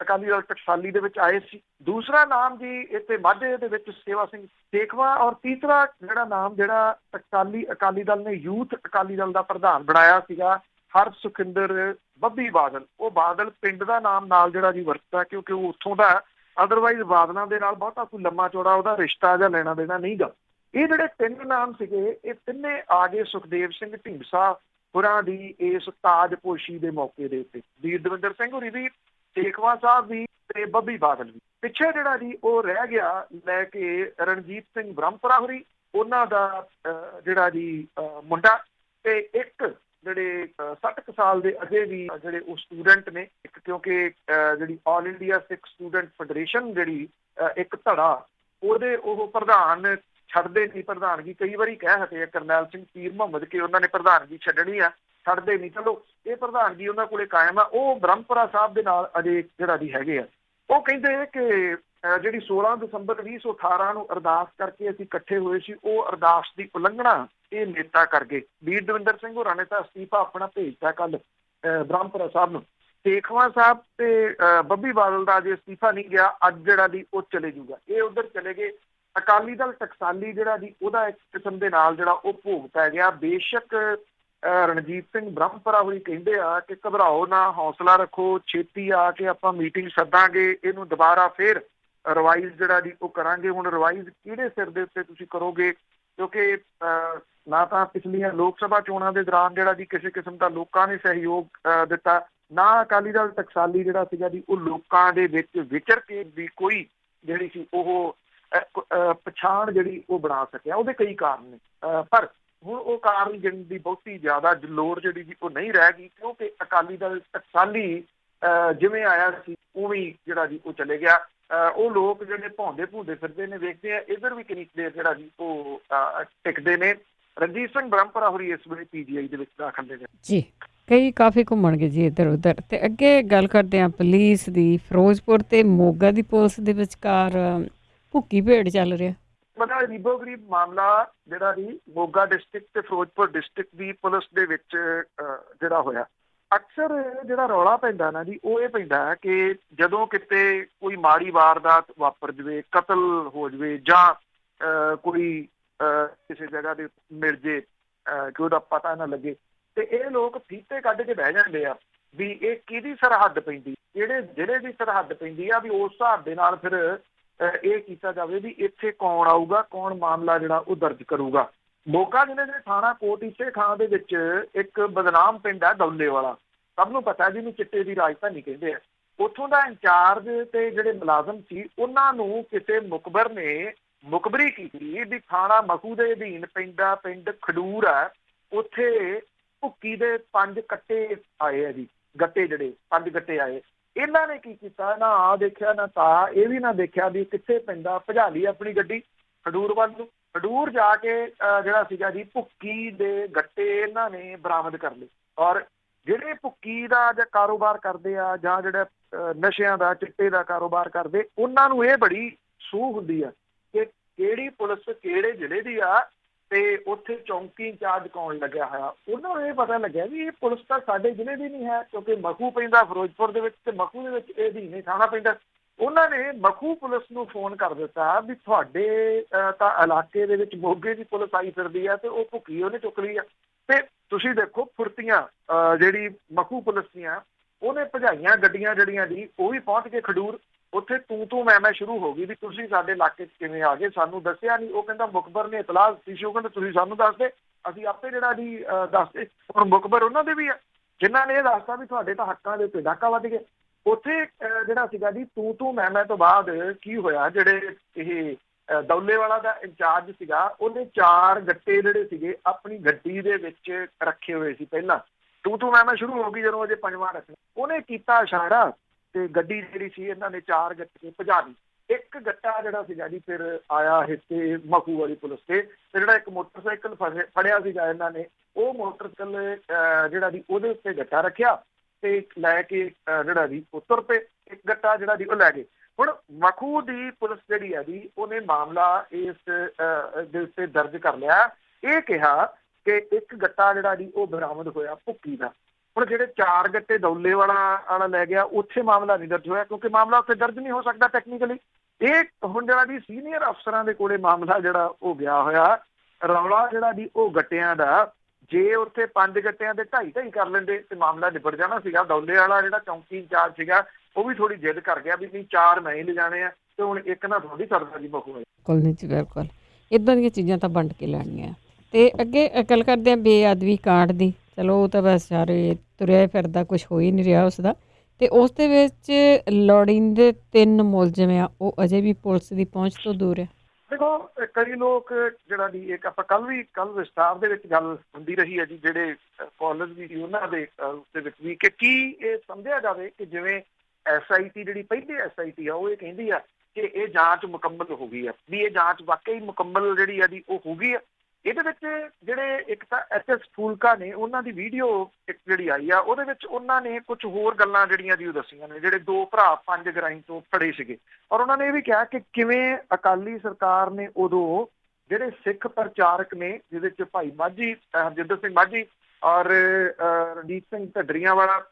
ਅਕਾਲੀ ਦਲ ਟਕਸਾਲੀ ਦੇ ਵਿੱਚ ਆਏ ਸੀ, ਦੂਸਰਾ ਨਾਮ ਜੀ ਇੱਥੇ ਮਾਝੇ ਦੇ ਵਿੱਚ ਸੇਵਾ ਸਿੰਘ ਸੇਖਵਾ, ਔਰ ਤੀਸਰਾ ਜਿਹੜਾ ਨਾਮ ਜਿਹੜਾ ਟਕਸਾਲੀ ਅਕਾਲੀ ਦਲ ਨੇ ਯੂਥ ਅਕਾਲੀ ਦਲ ਦਾ ਪ੍ਰਧਾਨ ਬਣਾਇਆ ਸੀਗਾ ਹਰਸੁਖਿੰਦਰ ਬੱਬੀ ਬਾਦਲ। ਉਹ ਬਾਦਲ ਪਿੰਡ ਦਾ ਨਾਮ ਨਾਲ ਜਿਹੜਾ ਜੀ ਵਰਤਦਾ ਕਿਉਂਕਿ ਉਹ ਉੱਥੋਂ ਦਾ, ਅਦਰਵਾਈਜ਼ ਬਾਦਲਾਂ ਦੇ ਨਾਲ ਬਹੁਤਾ ਕੋਈ ਲੰਮਾ ਚੌੜਾ ਉਹਦਾ ਰਿਸ਼ਤਾ ਜਾਂ ਲੈਣਾ ਦੇਣਾ ਨਹੀਂ ਗਾ। ਇਹ ਜਿਹੜੇ 3 ਨਾਮ ਸੀਗੇ ਇਹ ਤਿੰਨੇ ਆ ਗਏ ਸੁਖਦੇਵ ਸਿੰਘ ਢੀਂਡਸਾ ਹੋਰਾਂ ਦੀ ਇਸ ਤਾਜਪੋਸ਼ੀ ਦੇ ਮੌਕੇ ਦੇ ਉੱਤੇ। ਵੀਰ ਦਵਿੰਦਰ ਸਿੰਘ ਹੋਰੀ ਵੀ, ਸੇਖਵਾ ਸਾਹਿਬ ਵੀ ਤੇ ਬੱਬੀ ਬਾਦਲ ਵੀ। ਪਿੱਛੇ ਜਿਹੜਾ ਜੀ ਉਹ ਰਹਿ ਗਿਆ ਲੈ ਕੇ ਰਣਜੀਤ ਸਿੰਘ ਬ੍ਰਹਮਪੁਰਾ ਹੋਰੀ, ਉਹਨਾਂ ਦਾ ਜਿਹੜਾ ਜੀ ਮੁੰਡਾ, ਤੇ ਇੱਕ ਜਿਹੜੇ 60 ਸਾਲ ਦੇ ਅਜੇ ਵੀ ਜਿਹੜੇ ਉਹ ਸਟੂਡੈਂਟ ਨੇ, ਇੱਕ ਕਿਉਂਕਿ ਜਿਹੜੀ ਆਲ ਇੰਡੀਆ ਸਿੱਖ ਸਟੂਡੈਂਟ ਫੈਡਰੇਸ਼ਨ ਜਿਹੜੀ ਇੱਕ ਧੜਾ, ਉਹਦੇ ਉਹ ਪ੍ਰਧਾਨ ਛੱਡਦੇ ਨਹੀਂ ਪ੍ਰਧਾਨਗੀ, ਕਈ ਵਾਰੀ ਕਹਿ ਹਟੇ ਕਰਨੈਲ ਸਿੰਘ ਪੀਰ ਮੁਹੰਮਦ ਕਿ ਉਹਨਾਂ ਨੇ ਪ੍ਰਧਾਨਗੀ ਛੱਡਣੀ ਆ, ਛੱਡਦੇ ਨਹੀਂ। ਚਲੋ ਇਹ ਪ੍ਰਧਾਨਗੀ ਉਹਨਾਂ ਕੋਲੇ ਕਾਇਮ ਆ। ਉਹ ਬ੍ਰਹਮਪੁਰਾ ਸਾਹਿਬ ਦੇ ਨਾਲ ਅਜੇ ਜਿਹੜਾ ਜੀ ਹੈਗੇ ਆ। ਉਹ ਕਹਿੰਦੇ ਕਿ ਜਿਹੜੀ 16 ਦਸੰਬਰ 2018 ਨੂੰ ਅਰਦਾਸ ਕਰਕੇ ਅਸੀਂ ਇਕੱਠੇ ਹੋਏ ਸੀ, ਉਹ ਅਰਦਾਸ ਦੀ ਉਲੰਘਣਾ ਇਹ ਨੇਤਾ ਕਰ ਗਏ। ਵੀਰ ਦਵਿੰਦਰ ਸਿੰਘ ਹੋਰਾਂ ਨੇ ਤਾਂ ਅਸਤੀਫਾ ਆਪਣਾ ਭੇਜਤਾ ਕੱਲ ਬ੍ਰਹਮਪੁਰਾ ਸਾਹਿਬ ਨੂੰ। ਸੇਖਵਾ ਸਾਹਿਬ ਤੇ ਬੱਬੀ ਬਾਦਲ ਦਾ ਅਜੇ ਅਸਤੀਫਾ ਨਹੀਂ ਗਿਆ, ਅੱਜ ਜਿਹੜਾ ਜੀ ਉਹ ਚਲੇ ਜੂਗਾ। ਇਹ ਉਧਰ ਚਲੇ ਗਏ। ਅਕਾਲੀ ਦਲ ਟਕਸਾਲੀ ਜਿਹੜਾ ਜੀ ਉਹਦਾ ਇੱਕ ਕਿਸਮ ਦੇ ਨਾਲ ਜਿਹੜਾ ਉਹ ਭੋਗ ਪੈ ਗਿਆ। ਬੇਸ਼ੱਕ ਰਣਜੀਤ ਸਿੰਘ ਬ੍ਰਹਮਪੁਰਾ ਹੋਈ ਕਹਿੰਦੇ ਆ ਕਿ ਘਬਰਾਓ ਨਾ, ਹੌਸਲਾ ਰੱਖੋ, ਛੇਤੀ ਆ ਕੇ ਆਪਾਂ ਮੀਟਿੰਗ ਸੱਦਾਂਗੇ, ਇਹਨੂੰ ਦੁਬਾਰਾ ਫੇਰ ਰਿਵਾਈਜ਼ ਜਿਹੜਾ ਜੀ ਉਹ ਕਰਾਂਗੇ। ਹੁਣ ਰਿਵਾਈਜ਼ ਕਿਹੜੇ ਸਿਰ ਦੇ ਉੱਤੇ ਤੁਸੀਂ ਕਰੋਗੇ, ਕਿਉਂਕਿ ਨਾ ਤਾਂ ਪਿਛਲੀਆਂ ਲੋਕ ਸਭਾ ਚੋਣਾਂ ਦੇ ਦੌਰਾਨ ਜਿਹੜਾ ਜੀ ਕਿਸੇ ਕਿਸਮ ਦਾ ਲੋਕਾਂ ਨੇ ਸਹਿਯੋਗ ਦਿੱਤਾ, ਨਾ ਅਕਾਲੀ ਦਲ ਟਕਸਾਲੀ ਜਿਹੜਾ ਸੀਗਾ ਜੀ ਉਹ ਲੋਕਾਂ ਦੇ ਵਿੱਚ ਵਿਚਰ ਕੇ ਵੀ ਕੋਈ ਜਿਹੜੀ ਸੀ ਉਹ ਪਛਾਣ ਜਿਹੜੀ ਉਹ ਬਣਾ ਸਕਿਆ। ਉਹਦੇ ਕਈ ਕਾਰਨ ਨੇ, ਪਰ ਹੁਣ ਉਹ ਕਾਰਨ ਗਿਣਨ ਦੀ ਬਹੁਤੀ ਜ਼ਿਆਦਾ ਲੋੜ ਜਿਹੜੀ ਜੀ ਉਹ ਨਹੀਂ ਰਹਿ ਗਈ, ਕਿਉਂਕਿ ਅਕਾਲੀ ਦਲ ਟਕਸਾਲੀ ਜਿਵੇਂ ਆਇਆ ਸੀ ਉਵੇਂ ਜਿਹੜਾ ਜੀ ਉਹ ਚਲੇ ਗਿਆ। ਉਹ ਲੋਕ ਜਿਹੜੇ ਭੌਂਦੇ ਭੂੰਦੇ ਫਿਰਦੇ ਨੇ, ਵੇਖਦੇ ਆ ਇੱਧਰ ਵੀ ਕਿੰਨੀ ਦੇਰ ਜਿਹੜਾ ਜੀ ਉਹ ਟਿਕਦੇ ਨੇ। ਰਣਜੀਤ ਸਿੰਘ ਬ੍ਰਹਮਪੁਰਾ ਹੋਰੀ ਇਸ ਵੇਲੇ ਪੀਜੀਆਈ ਦੇ ਵਿੱਚ ਦਾਖਲ ਨੇ। ਜੀ, ਕਈ ਕਾਫੀ ਘੁੰਮਣਗੇ ਜੀ ਇੱਧਰ ਉੱਧਰ। ਤੇ ਅੱਗੇ ਗੱਲ ਕਰਦੇ ਹਾਂ ਪੁਲਿਸ ਦੀ। ਫਿਰੋਜ਼ਪੁਰ ਤੇ ਮੋਗਾ ਦੀ ਪੁਲਿਸ ਦੇ ਵਿਚਕਾਰ ਭੁੱਕੀ ਭੇੜ ਚੱਲ ਰਿਹਾ। ਬੜਾ ਅਜੀਬੋ ਗਰੀਬ ਮਾਮਲਾ ਜਿਹੜਾ ਵੀ ਮੋਗਾ ਡਿਸਟ੍ਰਿਕਟ ਤੇ ਫਿਰੋਜ਼ਪੁਰ ਡਿਸਟ੍ਰਿਕਟ ਦੀ ਪੁਲਿਸ ਦੇ ਵਿੱਚ ਜਿਹੜਾ ਹੋਇਆ। ਅਕਸਰ ਜਿਹੜਾ ਰੌਲਾ ਪੈਂਦਾ ਨਾ ਜੀ, ਉਹ ਇਹ ਪੈਂਦਾ ਕਿ ਜਦੋਂ ਕਿਤੇ ਕੋਈ ਮਾੜੀ ਵਾਰਦਾਤ ਵਾਪਰ ਜਾਵੇ, ਕਤਲ ਹੋ ਜਾਵੇ ਜਾਂ ਕੋਈ ਕਿਸੇ ਜਗ੍ਹਾ ਦੇ ਮਿਲ ਜੇ ਕਿ ਉਹਦਾ ਪਤਾ ਨਾ ਲੱਗੇ, ਤੇ ਇਹ ਲੋਕ ਫੀਤੇ ਕੱਢ ਕੇ ਬਹਿ ਜਾਂਦੇ ਆ ਵੀ ਇਹ ਕਿਹਦੀ ਸਰਹੱਦ ਪੈਂਦੀ, ਕਿਹੜੇ ਜ਼ਿਲ੍ਹੇ ਦੀ ਸਰਹੱਦ ਪੈਂਦੀ ਆ, ਵੀ ਉਸ ਹਿਸਾਬ ਦੇ ਨਾਲ ਫਿਰ ਇਹ ਕੀਤਾ ਜਾਵੇ ਵੀ ਇੱਥੇ ਕੌਣ ਆਊਗਾ, ਕੌਣ ਮਾਮਲਾ ਜਿਹੜਾ ਉਹ ਦਰਜ ਕਰੂਗਾ। ਮੋਗਾ ਜ਼ਿਲ੍ਹੇ ਦੇ ਥਾਣਾ ਕੋਟੀਸੇ ਖਾਂ ਦੇ ਵਿੱਚ ਇੱਕ ਬਦਨਾਮ ਪਿੰਡ ਹੈ ਦੌਲੇ ਵਾਲਾ, ਸਭ ਨੂੰ ਪਤਾ ਜਿਹਨੂੰ ਚਿੱਟੇ ਦੀ ਰਾਜਧਾਨੀ ਕਹਿੰਦੇ ਆ। ਉੱਥੋਂ ਦਾ ਇੰਚਾਰਜ ਤੇ ਜਿਹੜੇ ਮੁਲਾਜ਼ਮ ਸੀ, ਉਹਨਾਂ ਨੂੰ ਕਿਸੇ ਮੁਖਬਰ ਨੇ ਮੁਖਬਰੀ ਕੀਤੀ ਵੀ ਥਾਣਾ ਮਖੂ ਦੇ ਅਧੀਨ ਪੈਂਦਾ ਪਿੰਡ ਖਡੂਰ ਹੈ, ਉੱਥੇ ਭੁੱਕੀ ਦੇ 5 ਕੱਟੇ ਆਏ ਆ ਜੀ, ਗੱਟੇ ਜਿਹੜੇ 5 ਗੱਟੇ ਆਏ। ਇਹਨਾਂ ਨੇ ਕੀ ਕੀਤਾ, ਨਾ ਆ ਦੇਖਿਆ ਨਾ ਤਾਂ ਇਹ ਵੀ ਨਾ ਦੇਖਿਆ ਵੀ ਕਿੱਥੇ ਪੈਂਦਾ, ਭਜਾ ਲਈ ਆਪਣੀ ਗੱਡੀ ਖਡੂਰ ਵੱਲ ਨੂੰ। ਖਡੂਰ ਜਾ ਕੇ ਜਿਹੜਾ ਸੀਗਾ ਜੀ ਭੁੱਕੀ ਦੇ ਗੱਟੇ ਇਹਨਾਂ ਨੇ ਬਰਾਮਦ ਕਰ ਲਏ। ਔਰ ਜਿਹੜੇ ਭੁੱਕੀ ਦਾ ਜਾਂ ਕਾਰੋਬਾਰ ਕਰਦੇ ਆ ਜਾਂ ਜਿਹੜਾ ਨਸ਼ਿਆਂ ਦਾ ਚਿੱਟੇ ਦਾ ਕਾਰੋਬਾਰ ਕਰਦੇ, ਉਹਨਾਂ ਨੂੰ ਇਹ ਬੜੀ ਸੂਹ ਹੁੰਦੀ ਆ ਕਿ ਕਿਹੜੀ ਪੁਲਿਸ ਕਿਹੜੇ ਜ਼ਿਲ੍ਹੇ ਦੀ ਆ ਤੇ ਉੱਥੇ ਚੌਂਕੀ ਇੰਚਾਰਜ ਕੌਣ ਲੱਗਿਆ ਹੋਇਆ। ਉਹਨਾਂ ਨੂੰ ਇਹ ਪਤਾ ਲੱਗਿਆ ਵੀ ਇਹ ਪੁਲਿਸ ਤਾਂ ਸਾਡੇ ਜ਼ਿਲ੍ਹੇ ਦੀ ਨਹੀਂ ਹੈ, ਕਿਉਂਕਿ ਮਖੂ ਪੈਂਦਾ ਫਿਰੋਜ਼ਪੁਰ ਦੇ ਵਿੱਚ ਤੇ ਮਖੂ ਦੇ ਵਿੱਚ ਇਹ ਅਧੀਨ ਥਾਣਾ ਪੈਂਦਾ। ਉਹਨਾਂ ਨੇ ਮਖੂ ਪੁਲਿਸ ਨੂੰ ਫੋਨ ਕਰ ਦਿੱਤਾ ਵੀ ਤੁਹਾਡੇ ਤਾਂ ਇਲਾਕੇ ਦੇ ਵਿੱਚ ਮੋਗੇ ਦੀ ਪੁਲਿਸ ਆਈ ਫਿਰਦੀ ਆ ਤੇ ਉਹ ਭੁੱਕੀ ਉਹਨੇ ਚੁੱਕ ਲਈ ਆ। ਤੇ ਤੁਸੀਂ ਦੇਖੋ ਫੁਰਤੀਆਂ ਜਿਹੜੀ ਮਖੂ ਪੁਲਿਸ ਦੀਆਂ ਉਹਨੇ ਭਜਾਈਆਂ ਗੱਡੀਆਂ ਜਿਹੜੀਆਂ ਦੀ, ਉਹ ਵੀ ਪਹੁੰਚ ਕੇ ਖਡੂਰ। ਉੱਥੇ ਤੂੰ ਮੈਂ ਸ਼ੁਰੂ ਹੋ ਗਈ ਵੀ ਤੁਸੀਂ ਸਾਡੇ ਇਲਾਕੇ 'ਚ ਕਿਵੇਂ ਆ ਗਏ, ਸਾਨੂੰ ਦੱਸਿਆ ਨਹੀਂ। ਉਹ ਕਹਿੰਦਾ ਮੁਖਬਰ ਨੇ ਇਤਲਾਹ ਦਿੱਤੀ ਸੀ, ਉਹ ਕਹਿੰਦਾ ਤੁਸੀਂ ਸਾਨੂੰ ਦੱਸ ਦੇ, ਅਸੀਂ ਆਪੇ ਜਿਹੜਾ ਜੀ ਦੱਸਦੇ। ਹੁਣ ਮੁਖਬਰ ਉਹਨਾਂ ਦੇ ਵੀ ਆ ਜਿਨ੍ਹਾਂ ਨੇ ਇਹ ਦੱਸਤਾ ਵੀ ਤੁਹਾਡੇ ਤਾਂ ਹੱਕਾਂ ਦੇ ਉੱਤੇ ਡਾਕਾ ਵੱਜ ਗਏ। ਉੱਥੇ ਜਿਹੜਾ ਸੀਗਾ ਜੀ ਤੂੰ ਮੈਂ ਤੋਂ ਬਾਅਦ ਕੀ ਹੋਇਆ, ਜਿਹੜੇ ਇਹ ਦੌਲੇ ਵਾਲਾ ਦਾ ਇੰਚਾਰਜ ਸੀਗਾ, ਉਹਨੇ 4 ਗੱਟੇ ਜਿਹੜੇ ਸੀਗੇ ਆਪਣੀ ਗੱਡੀ ਦੇ ਵਿੱਚ ਰੱਖੇ ਹੋਏ ਸੀ। ਪਹਿਲਾਂ ਤੂੰ ਮੈਂ ਸ਼ੁਰੂ ਹੋ ਗਈ, ਜਦੋਂ ਅਜੇ 5ਵਾਂ ਰੱਖਣਾ ਉਹਨੇ ਕੀਤਾ ਇਸ਼ਾਰਾ ਤੇ ਗੱਡੀ ਜਿਹੜੀ ਸੀ ਇਹਨਾਂ ਨੇ 4 ਗੱਟੇ ਭਜਾ ਲਈ। ਇੱਕ ਗੱਟਾ ਜਿਹੜਾ ਸੀਗਾ ਜੀ ਫਿਰ ਆਇਆ ਹਿੱਸੇ ਮਖੂ ਵਾਲੀ ਪੁਲਿਸ ਤੇ ਜਿਹੜਾ ਇੱਕ ਮੋਟਰਸਾਈਕਲ ਫੜਿਆ ਸੀਗਾ ਇਹਨਾਂ ਨੇ, ਉਹ ਮੋਟਰਸਾਈਕਲ ਜਿਹੜਾ ਜੀ ਉਹਦੇ ਉੱਤੇ ਗੱਟਾ ਰੱਖਿਆ ਤੇ ਲੈ ਕੇ ਜਿਹੜਾ ਜੀ ਉਹ ਤੁਰ ਪਏ। ਇੱਕ ਗੱਟਾ ਜਿਹੜਾ ਜੀ ਉਹ ਲੈ ਗਏ। ਹੁਣ ਮਖੂ ਦੀ ਪੁਲਿਸ ਜਿਹੜੀ ਹੈ ਜੀ ਉਹਨੇ ਮਾਮਲਾ ਇਸ ਦੇ ਉੱਤੇ ਦਰਜ ਕਰ ਲਿਆ। ਇਹ ਕਿਹਾ ਕਿ ਇੱਕ ਗੱਟਾ ਜਿਹੜਾ ਜੀ ਉਹ ਬਰਾਮਦ ਹੋਇਆ ਭੁੱਕੀ ਦਾ। ਹੁਣ ਜਿਹੜੇ 4 ਗੱਟੇ ਦੌਲੇ ਵਾਲਾ ਲੈ ਗਿਆ, ਉੱਥੇ ਮਾਮਲਾ ਨਹੀਂ ਦਰਜ ਹੋਇਆ ਕਿਉਂਕਿ ਮਾਮਲਾ ਉੱਥੇ ਦਰਜ ਨਹੀਂ ਹੋ ਸਕਦਾ ਟੈਕਨੀਕਲੀ। ਇਹ ਹੁਣ ਜਿਹੜਾ ਜੀ ਸੀਨੀਅਰ ਅਫਸਰਾਂ ਦੇ ਕੋਲੇ ਮਾਮਲਾ ਜਿਹੜਾ ਉਹ ਗਿਆ ਹੋਇਆ। ਰੌਲਾ ਜਿਹੜਾ ਜੀ ਉਹ ਗੱਟਿਆਂ ਦਾ, ਜੇ ਉੱਥੇ 5 ਗੱਟਿਆਂ ਦੇ 2.5 ਕਰ ਲੈਂਦੇ ਤੇ ਮਾਮਲਾ ਨਿਬੜ ਜਾਣਾ ਸੀਗਾ। ਦੌਲੇ ਵਾਲਾ ਜਿਹੜਾ ਚੌਂਕੀ ਇੰਚਾਰਜ ਸੀਗਾ ਉਹ ਵੀ ਥੋੜੀ ਜਿੱਦ ਕਰ ਗਿਆ ਵੀ ਨਹੀਂ 4 ਮੈਂ ਹੀ ਲਿਜਾਣੇ ਆ, ਤੇ ਹੁਣ ਇੱਕ ਨਾ ਥੋੜੀ ਸਰਦਾ ਜੀ ਮਖੂ। ਬਿਲਕੁਲ ਨਹੀਂ ਜੀ, ਬਿਲਕੁਲ ਇੱਦਾਂ ਦੀਆਂ ਚੀਜ਼ਾਂ ਤਾਂ ਵੰਡ ਕੇ ਲੈਣੀਆਂ। ਤੇ ਅੱਗੇ ਗੱਲ ਕਰਦੇ ਹਾਂ ਬੇਅਦਬੀ ਕਾਂਡ ਦੀ। ਚਲੋ ਉਹ ਤਾਂ ਬਸ ਸਾਰੇ ਤੁਰਿਆ ਫਿਰਦਾ, ਕੁਛ ਹੋ ਹੀ ਨਹੀਂ ਰਿਹਾ ਉਸਦਾ। ਤੇ ਉਸ ਦੇ ਵਿੱਚ ਲੋੜੀਂਦੇ 3 ਮੁਲਜ਼ਮ ਆ, ਉਹ ਅਜੇ ਵੀ ਪੁਲਿਸ ਦੀ ਪਹੁੰਚ ਤੋਂ ਦੂਰ ਹੈ। ਦੇਖੋ ਕਈ ਲੋਕ ਜਿਹੜਾ ਦੀ ਇੱਕ ਆਪਾਂ ਕੱਲ ਵਿਸਤਾਰ ਦੇ ਵਿੱਚ ਗੱਲ ਹੁੰਦੀ ਰਹੀ ਹੈ ਜੀ, ਜਿਹੜੇ ਕਾਲਜ ਵੀ ਸੀ ਉਹਨਾਂ ਦੇ ਵਿੱਚ ਵੀ, ਕਿ ਕੀ ਇਹ ਸਮਝਿਆ ਜਾਵੇ ਕਿ ਜਿਵੇਂ SIT ਜਿਹੜੀ ਪਹਿਲੀ SIT ਆ ਉਹ ਇਹ ਕਹਿੰਦੀ ਆ ਕਿ ਇਹ ਜਾਂਚ ਮੁਕੰਮਲ ਹੋ ਗਈ ਆ, ਵੀ ਇਹ ਜਾਂਚ ਵਾਕਈ ਮੁਕੰਮਲ ਜਿਹੜੀ ਆ ਜੀ ਉਹ ਹੋ ਗਈ ਆ। ਇਹਦੇ ਵਿੱਚ ਜਿਹੜੇ ਇੱਕ ਤਾਂ HS ਫੂਲਕਾ ਨੇ, ਉਹਨਾਂ ਦੀ ਵੀਡੀਓ ਇੱਕ ਜਿਹੜੀ ਆਈ ਆ, ਉਹਦੇ ਵਿੱਚ ਉਹਨਾਂ ਨੇ ਕੁਝ ਹੋਰ ਗੱਲਾਂ ਜਿਹੜੀਆਂ ਜੀ ਉਹ ਦੱਸੀਆਂ ਨੇ। ਜਿਹੜੇ 2 ਭਰਾ 5 ਗਰਾਈਂ ਤੋਂ ਫੜੇ ਸੀਗੇ, ਔਰ ਉਹਨਾਂ ਨੇ ਇਹ ਵੀ ਕਿਹਾ ਕਿ ਕਿਵੇਂ ਅਕਾਲੀ ਸਰਕਾਰ ਨੇ ਉਦੋਂ ਜਿਹੜੇ ਸਿੱਖ ਪ੍ਰਚਾਰਕ ਨੇ, ਜਿਹਦੇ ਚ ਭਾਈ ਮਾਝੀ ਹਰਜਿੰਦਰ ਸਿੰਘ ਮਾਝੀ ਔਰ ਰਣਜੀਤ ਸਿੰਘ ਢੱਡਰੀਆਂ ਵਾਲਾ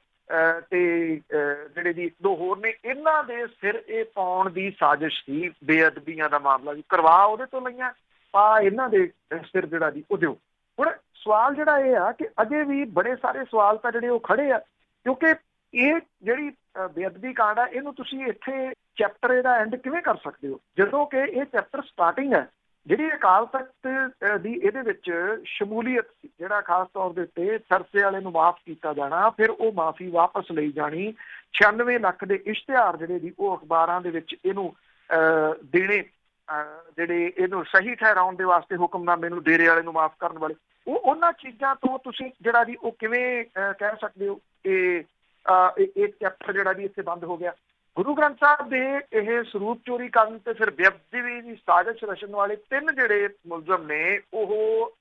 ਤੇ ਜਿਹੜੇ ਜੀ 2 ਹੋਰ ਨੇ, ਇਹਨਾਂ ਦੇ ਸਿਰ ਇਹ ਪਾਉਣ ਦੀ ਸਾਜ਼ਿਸ਼ ਸੀ। ਬੇਅਦਬੀਆਂ ਦਾ ਮਾਮਲਾ ਜੀ ਕਰਵਾ ਉਹਦੇ ਤੋਂ ਲਈਆਂ, ਆ ਇਹਨਾਂ ਦੇ ਸਿਰ ਜਿਹੜਾ ਜੀ ਉਹ ਦਿਓ। ਹੁਣ ਸਵਾਲ ਜਿਹੜਾ ਇਹ ਆ ਕਿ ਅਜੇ ਵੀ ਬੜੇ ਸਾਰੇ ਸਵਾਲ ਤਾਂ ਜਿਹੜੇ ਉਹ ਖੜੇ ਆ, ਕਿਉਂਕਿ ਇਹ ਜਿਹੜੀ ਬੇਅਦਬੀ ਕਾਂਡ ਆ, ਇਹਨੂੰ ਤੁਸੀਂ ਇੱਥੇ ਚੈਪਟਰ ਇਹਦਾ ਐਂਡ ਕਿਵੇਂ ਕਰ ਸਕਦੇ ਹੋ, ਜਦੋਂ ਕਿ ਇਹ ਚੈਪਟਰ ਸਟਾਰਟਿੰਗ ਹੈ। ਜਿਹੜੀ ਅਕਾਲ ਤਖਤ ਦੀ ਇਹਦੇ ਵਿੱਚ ਸ਼ਮੂਲੀਅਤ ਸੀ, ਜਿਹੜਾ ਖਾਸ ਤੌਰ ਦੇ ਉੱਤੇ ਸਰਸੇ ਵਾਲੇ ਨੂੰ ਮਾਫ ਕੀਤਾ ਜਾਣਾ, ਫਿਰ ਉਹ ਮਾਫੀ ਵਾਪਸ ਲਈ ਜਾਣੀ, 96 ਲੱਖ ਦੇ ਇਸ਼ਤਿਹਾਰ ਜਿਹੜੇ ਦੀ ਉਹ ਅਖਬਾਰਾਂ ਦੇ ਵਿੱਚ ਇਹਨੂੰ ਦੇਣੇ, ਜਿਹੜੇ ਇਹਨੂੰ ਸਹੀ ਠਹਿਰਾਉਣ ਦੇ ਵਾਸਤੇ ਹੁਕਮਨਾਮੇ ਨੂੰ ਡੇਰੇ ਵਾਲੇ ਨੂੰ ਮਾਫ ਕਰਨ ਵਾਲੇ, ਉਹਨਾਂ ਚੀਜ਼ਾਂ ਤੋਂ ਤੁਸੀਂ ਜਿਹੜਾ ਜੀ ਉਹ ਕਿਵੇਂ ਕਹਿ ਸਕਦੇ ਹੋ ਕਿ ਇੱਕ ਚੈਪਟਰ ਜਿਹੜਾ ਜੀ ਇੱਥੇ ਬੰਦ ਹੋ ਗਿਆ। ਗੁਰੂ ਗ੍ਰੰਥ ਸਾਹਿਬ ਦੇ ਇਹ ਸਰੂਪ ਚੋਰੀ ਕਰਨ ਤੇ ਫਿਰ ਬੇਅਦਬੀ ਦੀ ਸਾਜ਼ਿਸ਼ ਰਚਣ ਵਾਲੇ 3 ਜਿਹੜੇ ਮੁਲਜ਼ਮ ਨੇ ਉਹ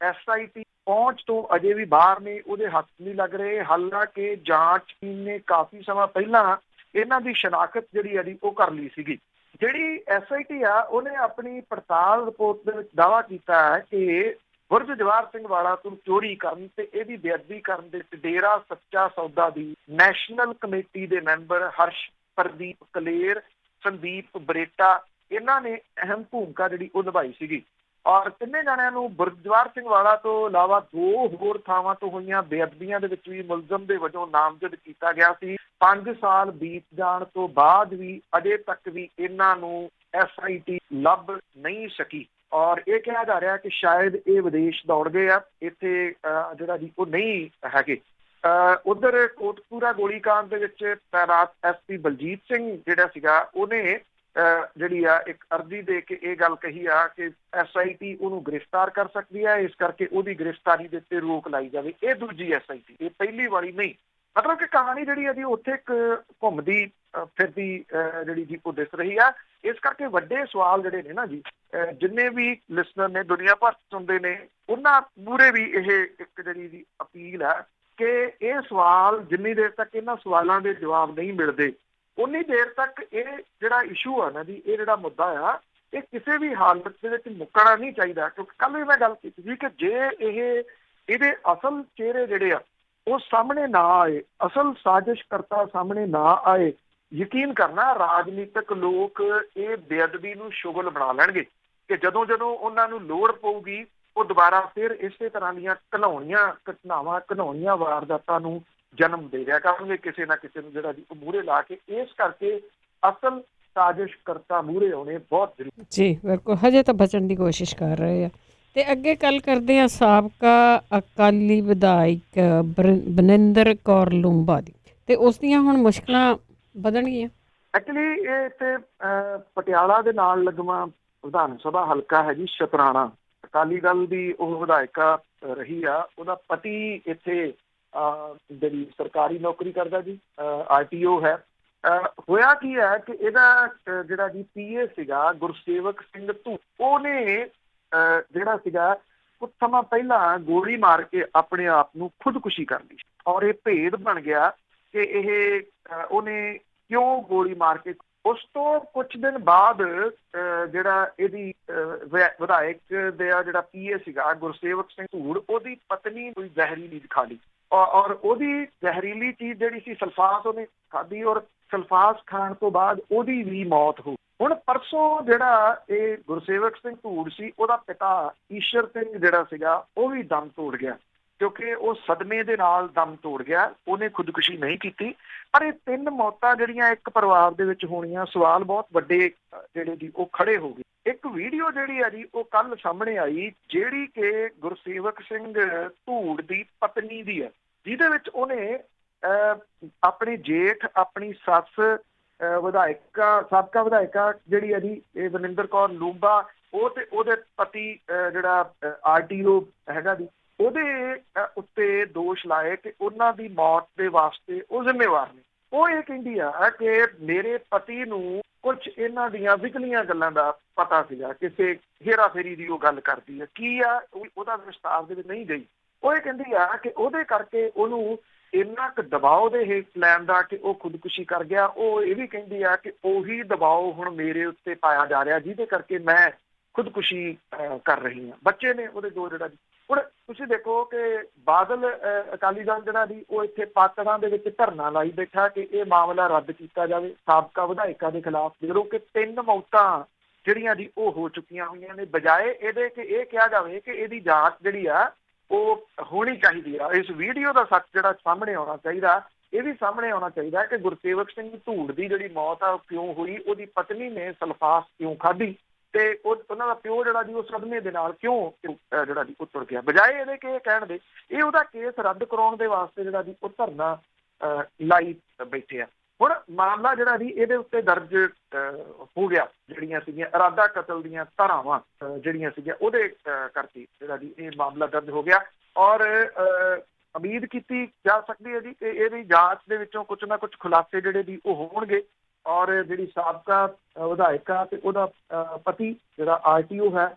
SIT ਪਹੁੰਚ ਤੋਂ ਅਜੇ ਵੀ ਬਾਹਰ ਨੇ, ਉਹਦੇ ਹੱਥ ਨਹੀਂ ਲੱਗ ਰਹੇ। ਹਾਲਾਂਕਿ ਜਾਂਚ ਟੀਮ ਨੇ ਕਾਫੀ ਸਮਾਂ ਪਹਿਲਾਂ ਇਹਨਾਂ ਦੀ ਸ਼ਨਾਖਤ ਜਿਹੜੀ ਹੈ ਉਹ ਕਰ ਲਈ ਸੀਗੀ। ਜਿਹੜੀ SIT ਆ ਉਹਨੇ ਆਪਣੀ ਪੜਤਾਲ ਰਿਪੋਰਟ ਦੇ ਵਿੱਚ ਦਾਅਵਾ ਕੀਤਾ ਹੈ ਕਿ ਬੁਰਜ ਜਵਾਹਰ ਸਿੰਘ ਵਾਲਾ ਤੋਂ ਚੋਰੀ ਕਰਨ ਤੇ ਇਹਦੀ ਬੇਅਦਬੀ ਕਰਨ ਦੇ ਵਿੱਚ ਡੇਰਾ ਸੱਚਾ ਸੌਦਾ ਦੀ ਨੈਸ਼ਨਲ ਕਮੇਟੀ ਦੇ ਮੈਂਬਰ ਹਰਸ਼ ਪ੍ਰਦੀਪ ਕਲੇਰ, ਸੰਦੀਪ ਬਰੇਟਾ, ਇਹਨਾਂ ਨੇ ਅਹਿਮ ਭੂਮਿਕਾ ਜਿਹੜੀ ਉਹ ਨਿਭਾਈ ਸੀਗੀ। ਔਰ 3 ਜਣਿਆਂ ਨੂੰ ਬੁਰਜ ਜਵਾਹਰ ਸਿੰਘ ਵਾਲਾ ਤੋਂ ਇਲਾਵਾ 2 ਹੋਰ ਥਾਵਾਂ ਤੋਂ ਹੋਈਆਂ ਬੇਅਦਬੀਆਂ ਦੇ ਵਿੱਚ ਵੀ ਮੁਲਜ਼ਮ ਦੇ ਵਜੋਂ ਨਾਮਜ਼ਦ ਕੀਤਾ ਗਿਆ ਸੀ। 5 ਸਾਲ ਬੀਤ ਜਾਣ ਤੋਂ ਬਾਅਦ ਵੀ ਅਜੇ ਤੱਕ ਵੀ ਇਹਨਾਂ ਨੂੰ SIT ਲੱਭ ਨਹੀਂ ਸਕੀ ਔਰ ਇਹ ਕਿਹਾ ਜਾ ਰਿਹਾ ਕਿ ਸ਼ਾਇਦ ਇਹ ਵਿਦੇਸ਼ ਦੌੜ ਗਏ ਆ, ਇੱਥੇ ਜਿਹੜਾ ਜੀ ਉਹ ਨਹੀਂ ਹੈਗੇ। ਉਧਰ ਕੋਟਕਪੂਰਾ ਗੋਲੀਕਾਂਡ ਦੇ ਵਿੱਚ ਤੈਨਾਤ SP ਬਲਜੀਤ ਸਿੰਘ ਜਿਹੜਾ ਸੀਗਾ ਉਹਨੇ ਜਿਹੜੀ ਆ ਇੱਕ ਅਰਜ਼ੀ ਦੇ ਕੇ ਇਹ ਗੱਲ ਕਹੀ ਆ ਕਿ SIT ਉਹਨੂੰ ਗ੍ਰਿਫਤਾਰ ਕਰ ਸਕਦੀ ਹੈ, ਇਸ ਕਰਕੇ ਉਹਦੀ ਗ੍ਰਿਫਤਾਰੀ ਦੇ ਉੱਤੇ ਰੋਕ ਲਾਈ ਜਾਵੇ। ਇਹ ਦੂਜੀ SIT, ਇਹ ਪਹਿਲੀ ਵਾਲੀ ਨਹੀਂ। ਮਤਲਬ ਕਿ ਕਹਾਣੀ ਜਿਹੜੀ ਹੈ ਜੀ ਉੱਥੇ ਇੱਕ ਘੁੰਮਦੀ ਫਿਰਦੀ ਜਿਹੜੀ ਜੀ ਉਹ ਦਿਸ ਰਹੀ ਆ। ਇਸ ਕਰਕੇ ਵੱਡੇ ਸਵਾਲ ਜਿਹੜੇ ਨੇ ਨਾ ਜੀ, ਜਿੰਨੇ ਵੀ ਲਿਸਨਰ ਨੇ ਦੁਨੀਆ ਭਰ ਸੁਣਦੇ ਨੇ ਉਹਨਾਂ ਮੂਹਰੇ ਵੀ ਇਹ ਇੱਕ ਜਿਹੜੀ ਜੀ ਅਪੀਲ ਹੈ ਕਿ ਇਹ ਸਵਾਲ ਜਿੰਨੀ ਦੇਰ ਤੱਕ ਇਹਨਾਂ ਸਵਾਲਾਂ ਦੇ ਜਵਾਬ ਨਹੀਂ ਮਿਲਦੇ ਉਨੀ ਦੇਰ ਤੱਕ ਇਹ ਜਿਹੜਾ ਇਸ਼ੂ ਆ ਨਾ ਜੀ, ਇਹ ਜਿਹੜਾ ਮੁੱਦਾ ਆ, ਇਹ ਕਿਸੇ ਵੀ ਹਾਲਤ ਦੇ ਵਿੱਚ ਮੁੱਕਣਾ ਨਹੀਂ ਚਾਹੀਦਾ। ਕਿਉਂਕਿ ਕੱਲ ਵੀ ਮੈਂ ਗੱਲ ਕੀਤੀ ਸੀ ਕਿ ਜੇ ਇਹਦੇ ਅਸਲ ਚਿਹਰੇ ਜਿਹੜੇ ਆ ਉਹ ਸਾਹਮਣੇ ਨਾ ਆਏ, ਅਸਲ ਸਾਜ਼ਿਸ਼ਕਰਤਾ ਸਾਹਮਣੇ ਨਾ ਆਏ, ਯਕੀਨ ਕਰਨਾ ਰਾਜਨੀਤਿਕ ਲੋਕ ਇਹ ਬੇਅਦਬੀ ਨੂੰ ਸ਼ੁਗਲ ਬਣਾ ਲੈਣਗੇ ਕਿ ਜਦੋਂ ਉਹਨਾਂ ਨੂੰ ਲੋੜ ਪਊਗੀ ਉਹ ਦੁਬਾਰਾ ਫਿਰ ਇਸੇ ਤਰ੍ਹਾਂ ਦੀਆਂ ਘਿਨਾਉਣੀਆਂ ਵਾਰਦਾਤਾਂ ਨੂੰ ਜਨਮ ਦੇ ਦਿਆ ਕਰਨਗੇ ਕਿਸੇ ਨਾ ਕਿਸੇ ਨੂੰ ਜਿਹੜਾ ਜੀ ਉਹ ਮੂਹਰੇ ਲਾ ਕੇ। ਇਸ ਕਰਕੇ ਅਸਲ ਸਾਜ਼ਿਸ਼ਕਰਤਾ ਮੂਹਰੇ ਆਉਣੇ ਬਹੁਤ ਜ਼ਰੂਰੀ ਜੀ। ਬਿਲਕੁਲ, ਹਜੇ ਤਾਂ ਬਚਣ ਦੀ ਕੋਸ਼ਿਸ਼ ਕਰ ਰਹੇ ਆ। ਤੇ ਅੱਗੇ ਗੱਲ ਕਰਦੇ ਆ ਸਾਬਕਾ ਅਕਾਲੀ ਵਿਧਾਇਕ ਬਨਿੰਦਰ ਕੌਰ ਲੂੰਬਾ ਦੀ, ਤੇ ਉਸ ਦੀਆਂ ਹੁਣ ਮੁਸ਼ਕਲਾਂ ਵਧਣਗੀਆਂ। ਐਕਚੁਅਲੀ ਇਹ ਇੱਥੇ ਪਟਿਆਲਾ ਦੇ ਨਾਲ ਲੱਗਵਾਂ ਵਿਧਾਨ ਸਭਾ ਹਲਕਾ ਹੈ ਜੀ ਸ਼ਤਰਾਣਾ। ਅਕਾਲੀ ਦਲ ਦੀ ਉਹ ਵਿਧਾਇਕਾ ਰਹੀ ਆ, ਉਹਦਾ ਪਤੀ ਇੱਥੇ ਜਿਹੜੀ ਸਰਕਾਰੀ ਨੌਕਰੀ ਕਰਦਾ ਜੀ, RTO ਹੈ। ਹੋਇਆ ਕੀ ਹੈ ਕਿ ਇਹਦਾ ਜਿਹੜਾ ਜੀ PA ਸੀਗਾ ਗੁਰਸੇਵਕ ਸਿੰਘ ਧੂ, ਉਹਨੇ ਜਿਹੜਾ ਸੀਗਾ ਕੁਝ ਸਮਾਂ ਪਹਿਲਾਂ ਗੋਲੀ ਮਾਰ ਕੇ ਆਪਣੇ ਆਪ ਨੂੰ ਖੁਦਕੁਸ਼ੀ ਕਰ ਲਈ ਔਰ ਇਹ ਭੇਦ ਬਣ ਗਿਆ ਕਿ ਉਹਨੇ ਕਿਉਂ ਗੋਲੀ ਮਾਰ ਕੇ। ਉਸ ਤੋਂ ਕੁਝ ਦਿਨ ਬਾਅਦ ਜਿਹੜਾ ਇਹਦੀ ਵਿਧਾਇਕ ਦਾ ਜਿਹੜਾ PA ਸੀਗਾ ਗੁਰਸੇਵਕ ਸਿੰਘ ਧੂੜ, ਉਹਦੀ ਪਤਨੀ ਕੋਈ ਜ਼ਹਿਰੀਲੀ ਚੀਜ਼ ਖਾ ਲਈ ਔਰ ਉਹਦੀ ਜ਼ਹਿਰੀਲੀ ਚੀਜ਼ ਜਿਹੜੀ ਸੀ ਸਲਫਾਸ ਉਹਨੇ ਖਾਧੀ ਔਰ ਸਲਫਾਸ ਖਾਣ ਤੋਂ ਬਾਅਦ ਉਹਦੀ ਵੀ ਮੌਤ ਹੋ। ਹੁਣ ਪਰਸੋਂ ਜਿਹੜਾ ਇਹ ਗੁਰਸੇਵਕ ਸਿੰਘ ਧੂੜ ਸੀ, ਉਹਦਾ ਪਿਤਾ ਈਸ਼ਰ ਸਿੰਘ ਜਿਹੜਾ ਸੀਗਾ ਉਹ ਵੀ ਦਮ ਤੋੜ ਗਿਆ ਕਿਉਂਕਿ ਉਹ ਸਦਮੇ ਦੇ ਨਾਲ ਦਮ ਤੋੜ ਗਿਆ। ਉਹਨੇ ਖੁਦਕੁਸ਼ੀ ਨਹੀਂ ਕੀਤੀ। ਪਰ ਇਹ 3 ਮੌਤਾਂ ਜਿਹੜੀਆਂ ਇੱਕ ਪਰਿਵਾਰ ਦੇ ਵਿੱਚ ਹੋਣੀਆਂ, ਸਵਾਲ ਬਹੁਤ ਵੱਡੇ ਜਿਹੜੇ ਜੀ ਉਹ ਖੜੇ ਹੋ ਗਏ। ਇੱਕ ਵੀਡੀਓ ਜਿਹੜੀ ਆ ਜੀ ਉਹ ਕੱਲ ਸਾਹਮਣੇ ਆਈ ਜਿਹੜੀ ਕਿ ਗੁਰਸੇਵਕ ਸਿੰਘ ਧੂੜ ਦੀ ਪਤਨੀ ਦੀ ਹੈ, ਜਿਹਦੇ ਵਿੱਚ ਉਹਨੇ ਆਪਣੀ ਜੇਠ, ਆਪਣੀ ਸੱਸ, ਸਾਬਕਾ ਵਿਧਾਇਕਾ ਜਿਹੜੀ ਹੈ ਜੀ ਇਹ ਬਨਿੰਦਰ ਕੌਰ ਲੂੰਬਾ, ਉਹ ਤੇ ਉਹਦੇ ਪਤੀ ਜਿਹੜਾ RTO ਹੈਗਾ ਜੀ, ਉਹਦੇ ਉੱਤੇ ਦੋਸ਼ ਲਾਏ ਕਿ ਉਹਨਾਂ ਦੀ ਮੌਤ ਦੇ ਵਾਸਤੇ ਉਹ ਜ਼ਿੰਮੇਵਾਰ ਨੇ। ਉਹ ਇਹ ਕਹਿੰਦੀ ਆ ਕਿ ਮੇਰੇ ਪਤੀ ਨੂੰ ਕੁਝ ਇਹਨਾਂ ਦੀਆਂ ਵਿਚਲੀਆਂ ਗੱਲਾਂ ਦਾ ਪਤਾ ਸੀਗਾ, ਕਿਸੇ ਹੇਰਾਫੇਰੀ ਦੀ ਉਹ ਗੱਲ ਕਰਦੀ ਹੈ। ਕੀ ਆ ਉਹਦਾ ਵਿਸਤਾਰ ਦੇ ਵਿੱਚ ਨਹੀਂ ਗਈ। ਉਹ ਇਹ ਕਹਿੰਦੀ ਆ ਕਿ ਉਹਦੇ ਕਰਕੇ ਉਹਨੂੰ ਇੰਨਾ ਕੁ ਦਬਾਅ ਦੇ ਹੇਠ ਲੈਣ ਦਾ ਕਿ ਉਹ ਖੁਦਕੁਸ਼ੀ ਕਰ ਗਿਆ। ਉਹ ਇਹ ਵੀ ਕਹਿੰਦੀ ਆ ਕਿ ਉਹੀ ਦਬਾਅ ਹੁਣ ਮੇਰੇ ਉੱਤੇ ਪਾਇਆ ਜਾ ਰਿਹਾ ਜਿਹਦੇ ਕਰਕੇ ਮੈਂ ਖੁਦਕੁਸ਼ੀ ਕਰ ਰਹੀ ਹਾਂ। ਬੱਚੇ ਨੇ ਉਹਦੇ 2 ਜਿਹੜਾ। ਹੁਣ ਤੁਸੀਂ ਦੇਖੋ ਕਿ ਬਾਦਲ ਅਕਾਲੀ ਦਲ ਜਿਹੜਾ ਜੀ ਉਹ ਇੱਥੇ ਪਾਤੜਾਂ ਦੇ ਵਿੱਚ ਧਰਨਾ ਲਾਈ ਬੈਠਾ ਕਿ ਇਹ ਮਾਮਲਾ ਰੱਦ ਕੀਤਾ ਜਾਵੇ ਸਾਬਕਾ ਵਿਧਾਇਕਾਂ ਦੇ ਖਿਲਾਫ, ਜਦੋਂ ਕਿ 3 ਮੌਤਾਂ ਜਿਹੜੀਆਂ ਜੀ ਉਹ ਹੋ ਚੁੱਕੀਆਂ ਹੋਈਆਂ ਨੇ। ਬਜਾਏ ਇਹਦੇ ਕਿ ਇਹ ਕਿਹਾ ਜਾਵੇ ਕਿ ਇਹਦੀ ਜਾਂਚ ਜਿਹੜੀ ਆ ਉਹ ਹੋਣੀ ਚਾਹੀਦੀ ਆ। ਇਸ ਵੀਡੀਓ ਦਾ ਸੱਚ ਜਿਹੜਾ ਸਾਹਮਣੇ ਆਉਣਾ ਚਾਹੀਦਾ। ਇਹ ਵੀ ਸਾਹਮਣੇ ਆਉਣਾ ਚਾਹੀਦਾ ਕਿ ਗੁਰਸੇਵਕ ਸਿੰਘ ਧੂੜ ਦੀ ਜਿਹੜੀ ਮੌਤ ਆ ਉਹ ਕਿਉਂ ਹੋਈ, ਉਹਦੀ ਪਤਨੀ ਨੇ ਸਲਫਾਸ ਕਿਉਂ ਖਾਧੀ ਤੇ ਉਹਨਾਂ ਦਾ ਪਿਓ ਜਿਹੜਾ ਜੀ ਉਹ ਸਦਮੇ ਦੇ ਨਾਲ ਕਿਉਂ ਜਿਹੜਾ ਜੀ ਉਹ ਤੁਰ ਗਿਆ। ਬਜਾਏ ਇਹਦੇ ਕਿ ਇਹ ਕਹਿਣ ਦੇ ਇਹ ਉਹਦਾ ਕੇਸ ਰੱਦ ਕਰਾਉਣ ਦੇ ਵਾਸਤੇ ਜਿਹੜਾ ਜੀ ਉਹ ਧਰਨਾ ਲਾਈ ਬੈਠੇ ਆ। ਹੁਣ ਮਾਮਲਾ ਜਿਹੜਾ ਜੀ ਇਹਦੇ ਉੱਤੇ ਦਰਜ ਹੋ ਗਿਆ, ਜਿਹੜੀਆਂ ਸੀਗੀਆਂ ਇਰਾਦਾ ਕਤਲ ਦੀਆਂ ਧਾਰਾਵਾਂ ਜਿਹੜੀਆਂ ਸੀਗੀਆਂ ਉਹਦੇ ਕਰਕੇ ਜਿਹੜਾ ਜੀ ਇਹ ਮਾਮਲਾ ਦਰਜ ਹੋ ਗਿਆ ਔਰ ਉਮੀਦ ਕੀਤੀ ਜਾ ਸਕਦੀ ਹੈ ਜੀ ਕਿ ਇਹਦੀ ਜਾਂਚ ਦੇ ਵਿੱਚੋਂ ਕੁਝ ਨਾ ਕੁਝ ਖੁਲਾਸੇ ਜਿਹੜੇ ਜੀ ਉਹ ਹੋਣਗੇ ਔਰ ਜਿਹੜੀ ਸਾਬਕਾ ਵਿਧਾਇਕ ਆ ਤੇ ਉਹਦਾ ਪਤੀ ਜਿਹੜਾ ਆਰਟੀਓ ਹੈ,